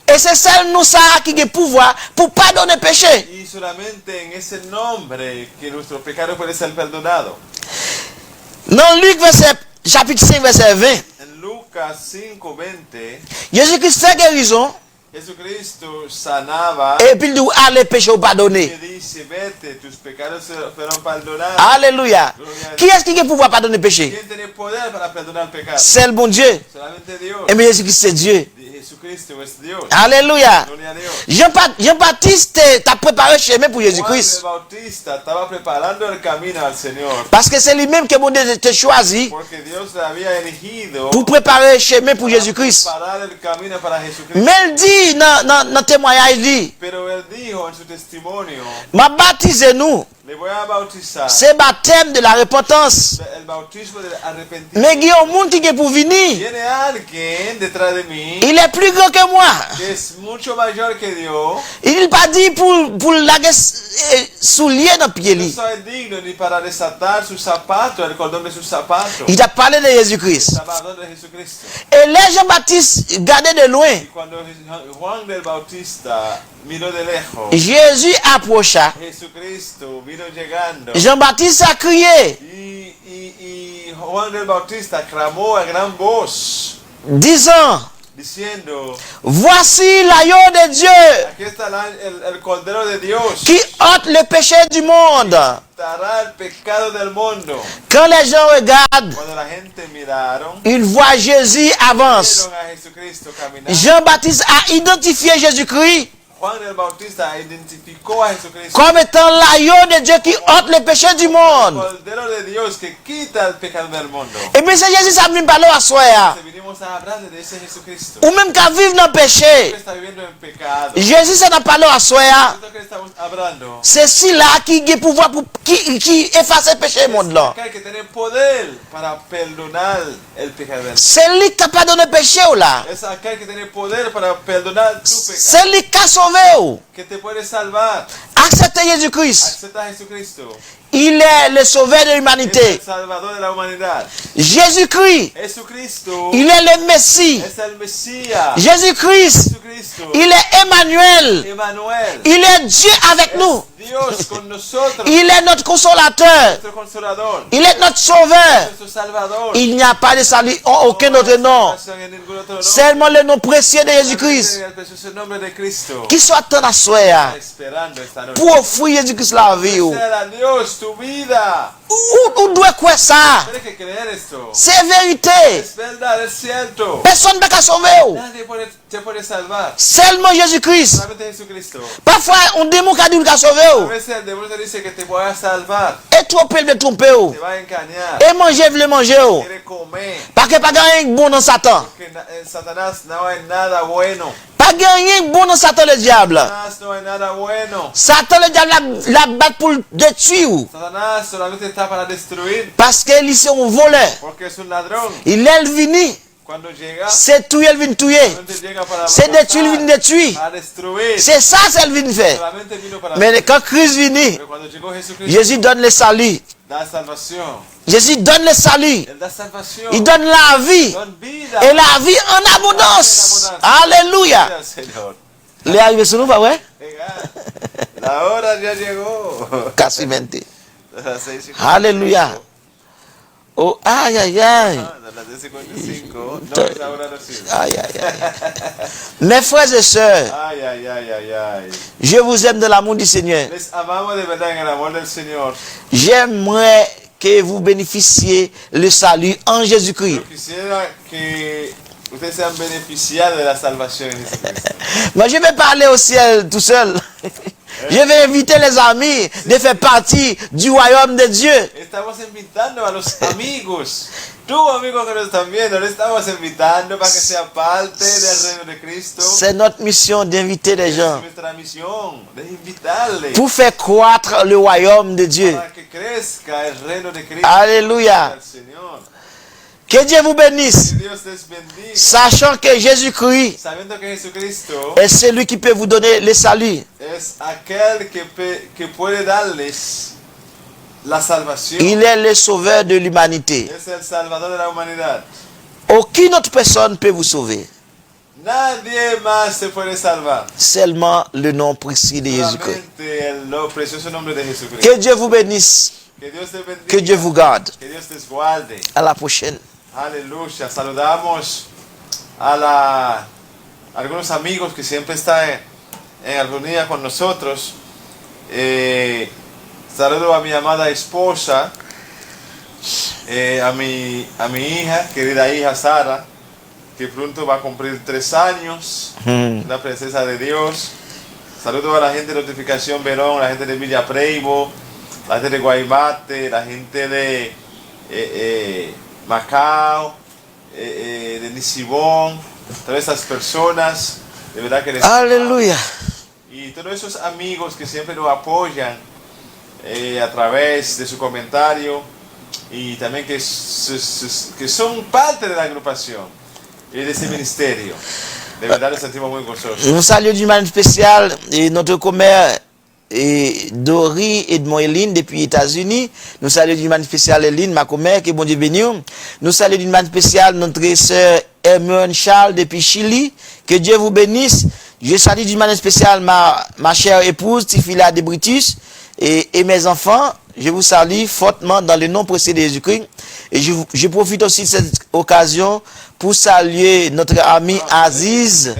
Et c'est seul nous ça qui a pouvoir pour pardonner péché. Y solamente en ese nombre que nuestro pecado puede ser perdonado. Dans Luc chapitre 5 verset 20, En Lucas 5:20, Jésus-Christ fait guérison Jesucristo sanaba et puis il dit allez péché ou pardonner. y dice, vete, tus pecados fueron perdonados. Alléluia. Qui est-ce qui a pouvoir pardonner péché? ¿Quién tiene poder para perdonar el pecado? C'est le bon Dieu. Solamente Dios. Et bien Jésus-Christ c'est Dieu. Jesucristo es Dios. Alléluia. Gloria a Dios. Jean-Baptiste t'a préparé le chemin pour Juan Jésus-Christ. el Bautista estaba preparando el camino al Señor Parce que c'est lui-même que mon Dieu t'a choisi porque Dios le había elegido pour préparer le chemin pour Jésus-Christ. preparar el camino para Jesucristo. Mais il dit dans le témoignage, il dit, Pero él dijo en su testimonio, m'a baptisé nous. le voy a bautizar. C'est baptême de la repentance. El bautismo del arrepentimiento. Mais il y a un monde qui est pour venir. Viene alguien detrás de mí Il est plus grand que moi. que es mucho mayor que Dios. Il n'a pas dit pour la soulier dans le pied. No soy digno ni para desatar su zapato, el cordón de sus zapatos. Il a parlé de Jésus-Christ. Estaba hablando de Jesucristo. Et les Jean-Baptiste gardaient de loin. Y cuando Juan del Bautista miró de lejos, Jésus approcha. Jesucristo vino llegando. Jean-Baptiste a crié, Y Juan del Bautista clamó a gran voz, disant, diciendo, voici l'agneau de Dieu aquí está el Cordero de Dios, qui ôte le péché du monde. quitará el pecado del mundo. Quand les gens regardent, Cuando la gente miraron, ils voient Jésus avance. vieron a Jesucristo caminar. Jean-Baptiste a identifié Jésus-Christ Juan el Bautista identificó a Jesucristo comme étant l'agneau de Dieu qui ôte le péché du el monde. Cordero de Dios que quita el pecado del mundo. Et bien c'est Jésus qui a parlé à soi. Venimos a hablar de ese Jesucristo Ou même qu'à vivre dans le que péché. está viviendo en pecado. Jésus s'en a parlé à soi. Esto que estamos hablando, C'est celui-là qui a pouvoir pour qui efface le péché du monde là. acá hay que tener poder para perdonar el pecado del mundo. C'est lui qui a pardonné le péché ou là. Es acá hay que tener poder para perdonar tu pecado, C'est lui qui a sauvé ou. que te puede salvar. Acceptez Jésus-Christ. Acepta a Jesucristo, Il est le sauveur de es l'humanité. el salvador de la humanidad. Jésus-Christ, Jesucristo il est le Messie. es el Mesías. Jésus-Christ, Jesucristo, il est Emmanuel. Emmanuel, Il est Dieu avec nous. Dios con nosotros, Il est notre consolateur. nuestro consolador, Il est notre sauveur. nuestro salvador. Il n'y a pas de salut en aucun autre nom. En ningún otro nombre. Seulement le nom précieux de Jésus-Christ. El precioso nombre de Cristo. Qui soit en la soie Esperando esta noche. pour offrir Jésus-Christ la vie. Ou Sea a Dios tu vida. doit quoi ça? Tienes que creer esto. C'est vérité. Es verdad, es cierto. Personne ne peut sauver. Nadie te puede salvar. Seulement Jésus-Christ. Solamente Jesucristo. Parfois, on démon qui a dit qu'il a A sauvé. veces el demonio te dice que te voy a salvar. Et tromper le tromper. Te va a engañar. Et manger, le manger. Quiere comer. Parce que pas gagner bon dans Satan. Que en Satanás no hay nada bueno. Pas gagner bon dans Satan le diable. Satanás no hay nada bueno. Satan le diable la bat pour le détruire. Satanás solamente está para destruir. Parce qu'il est un voleur. Porque es un ladrón. Il est venu. Cuando llega, C'est tout, il vient tuer. solamente llega para C'est détruire, il vient détruire. para destruir. C'est ça, c'est le vient faire. Solamente vino para Mais quand Christ vient, Pero cuando llegó Jesucristo, Jésus donne le salut. da salvación. Jésus donne le salut. Él da salvación. Il donne la vie. Don vida. Et la vie en abondance. Alléluia. Gracias, Señor. Le arrivé sur nous, pas vrai? Venga, la hora ya llegó. Casi 20. Las 6:45. Alléluia. Oh, aïe, aïe, aïe. Las 10:55. No es ahora no sirve. Aïe, aïe, aïe. Mes frères et sœurs, Ay, ay, ay, ay, ay. je vous aime de l'amour du Seigneur. Les amamos de verdad en el amor del Señor. J'aimerais que vous bénéficiez le salut en Jésus-Christ. Yo quisiera que ustedes sean beneficiados de la salvación en Jesucristo. Moi, je vais pas aller au ciel tout seul. Je vais inviter les amis de faire partie du royaume de Dieu. Estamos invitando a los amigos. Tú, amigo que nos están viendo, le estamos invitando para que sea parte del reino de Cristo. C'est notre mission d'inviter les gens Es nuestra misión de invitarle pour faire croître le royaume de Dieu. para que crezca el reino de Cristo. Alléluia. Al Señor. Que Dieu vous bénisse, Que Dios les bendiga. sachant que Jésus-Christ Sabiendo que Jesucristo est celui qui peut vous donner le salut. es aquel que puede darles la salvación. Il est le sauveur de l'humanité. Es el salvador de la humanidad. Aucune autre personne peut vous sauver. Nadie más se puede salvar. Seulement le nom précis de Jésus-Christ. Solamente el precioso nombre de Jesucristo. Que Dieu vous bénisse. Que Dios te bendiga. Que Dieu vous garde. Que Dios te guarde. À la prochaine. Aleluya. Saludamos a algunos amigos que siempre están en armonía con nosotros. Saludo a mi amada esposa, a mi hija, querida hija Sara, que pronto va a cumplir 3 años, la princesa de Dios. Saludo a la gente de Notificación Verón, la gente de Villa Preibo, la gente de Guaymate, la gente de Macao, de Nisibón, todas esas personas, de verdad que les Alléluia. y todos esos amigos que siempre nos apoyan a través de su comentario y también que son parte de la agrupación y de ese ministerio. De verdad nos sentimos muy gozosos. Nous saluons d'une manière spéciale et notre commère Dori et de Moëline depuis les États-Unis. Nous saluons d'une manière spéciale Eline, ma commère, que bon Dieu bénisse. Nous saluons d'une manière spéciale notre sœur Hermione Charles depuis Chili. Que Dieu vous bénisse. Je salue d'une manière spéciale ma chère épouse, Tifila de Britus, et mes enfants. Je vous salue fortement dans le nom précieux de Jésus-Christ. Et je profite aussi de cette occasion pour saluer notre ami Aziz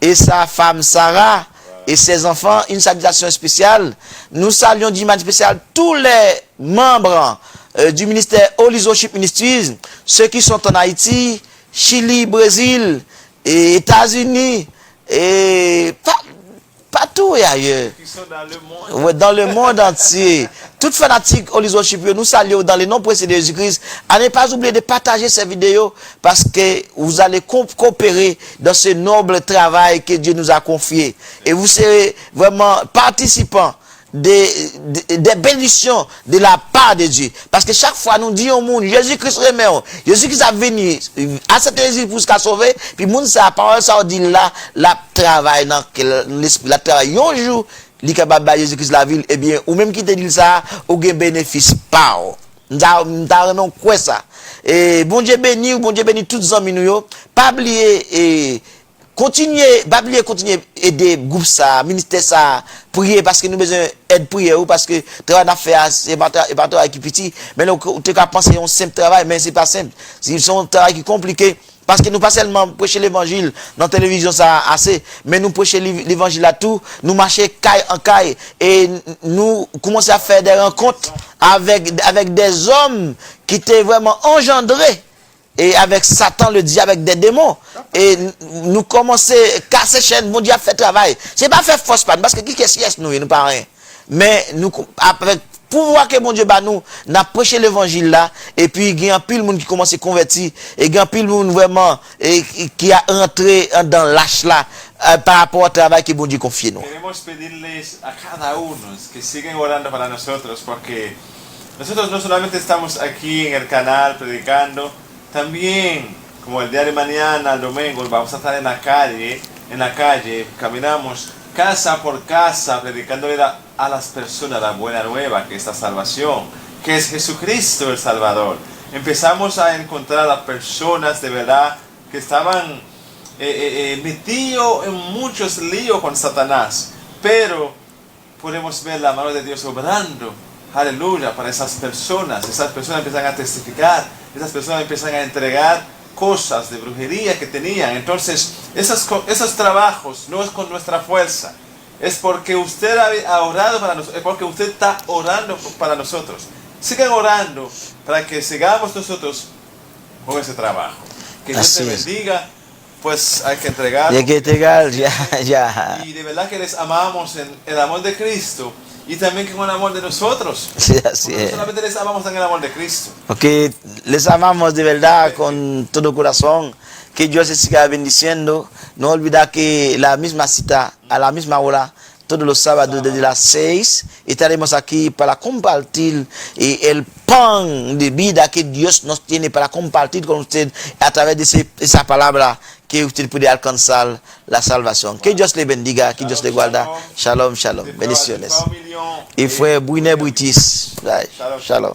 et sa femme Sarah et ses enfants. Une salutation spéciale. Nous saluons d'une manière spéciale tous les membres du ministère Holy Worship Ministries, ceux qui sont en Haïti, Chili, Brésil, et États-Unis, et partout et ailleurs. Qui sont dans le monde. Ouais, dans le monde entier. Toutes fanatiques Holy Worship, nous saluons dans le nom précieux de Jésus-Christ. À ne pas oublier de partager ces vidéos parce que vous allez coopérer dans ce noble travail que Dieu nous a confié. Et vous serez vraiment participants des bénédictions de la part de Dieu. Parce que chaque fois nous disons au monde, Jésus-Christ remet, Jésus-Christ a venu à cette église pour se sauver, puis le monde sa parole ça dit là, la travail dans l'esprit, la travail un jour, li capable de Jésus-Christ la ville, eh bien, ou même qui te dit ça, ou gen bénéfice pas. Nous quoi ça. Et bon Dieu béni tous les hommes nous, pas oublier continuez aider groupe ça, ministère ça, prier parce que nous besoin aide prier ou parce que travail à faire c'est pas qui petit, mais nous tu qu'à penser un simple travail mais c'est pas simple. C'est un travail qui est compliqué parce que nous pas seulement prêcher l'évangile dans la télévision ça assez, mais nous prêcher l'évangile à tout, nous marcher caille en caille et nous commencer à faire des rencontres avec des hommes qui étaient vraiment engendrés et avec Satan, le diable, avec des démons. Et nous commençons à casser chaîne, mon Dieu a fait travail. C'est pas faire force pas, parce que qui est-ce nous pas rien. Mais nous, avec pouvoir que mon Dieu bah nous, n'a prêché l'évangile là, et puis il y a un pile monde qui commence à convertir, et il y a un pile monde vraiment, qui a entré dans l'âge là, par rapport au travail que mon Dieu confie nous. Queremos pedirles a cada uno que sigan orando para nosotros, porque nosotros no solamente estamos aquí en el canal predicando, también, como el día de mañana, el domingo, vamos a estar en la calle, caminamos casa por casa, predicándole a las personas la buena nueva, que es la salvación, que es Jesucristo el Salvador. Empezamos a encontrar a personas de verdad que estaban metidos en muchos líos con Satanás, pero podemos ver la mano de Dios obrando aleluya, para esas personas empiezan a testificar, esas personas empiezan a entregar cosas de brujería que tenían. Entonces, esos trabajos no es con nuestra fuerza, es porque usted ha orado para nosotros, es porque usted está orando para nosotros. Sigan orando para que sigamos nosotros con ese trabajo. Que Dios te bendiga. Pues hay que entregar. Hay que entregar, ya. Y de verdad que les amamos en el amor de Cristo y también con el amor de nosotros. Sí, así no es. solamente les amamos en el amor de Cristo. Porque les amamos de verdad con todo corazón. Que Dios les siga bendiciendo. No olvida que la misma cita, a la misma hora, todos los sábados desde las 6, estaremos aquí para compartir el pan de vida que Dios nos tiene para compartir con usted a través de esa palabra que usted puede alcanzar la salvación. Que Dios le bendiga, que Dios le guarda. Shalom, shalom. Bendiciones. Y fue Buine Buitis. Shalom.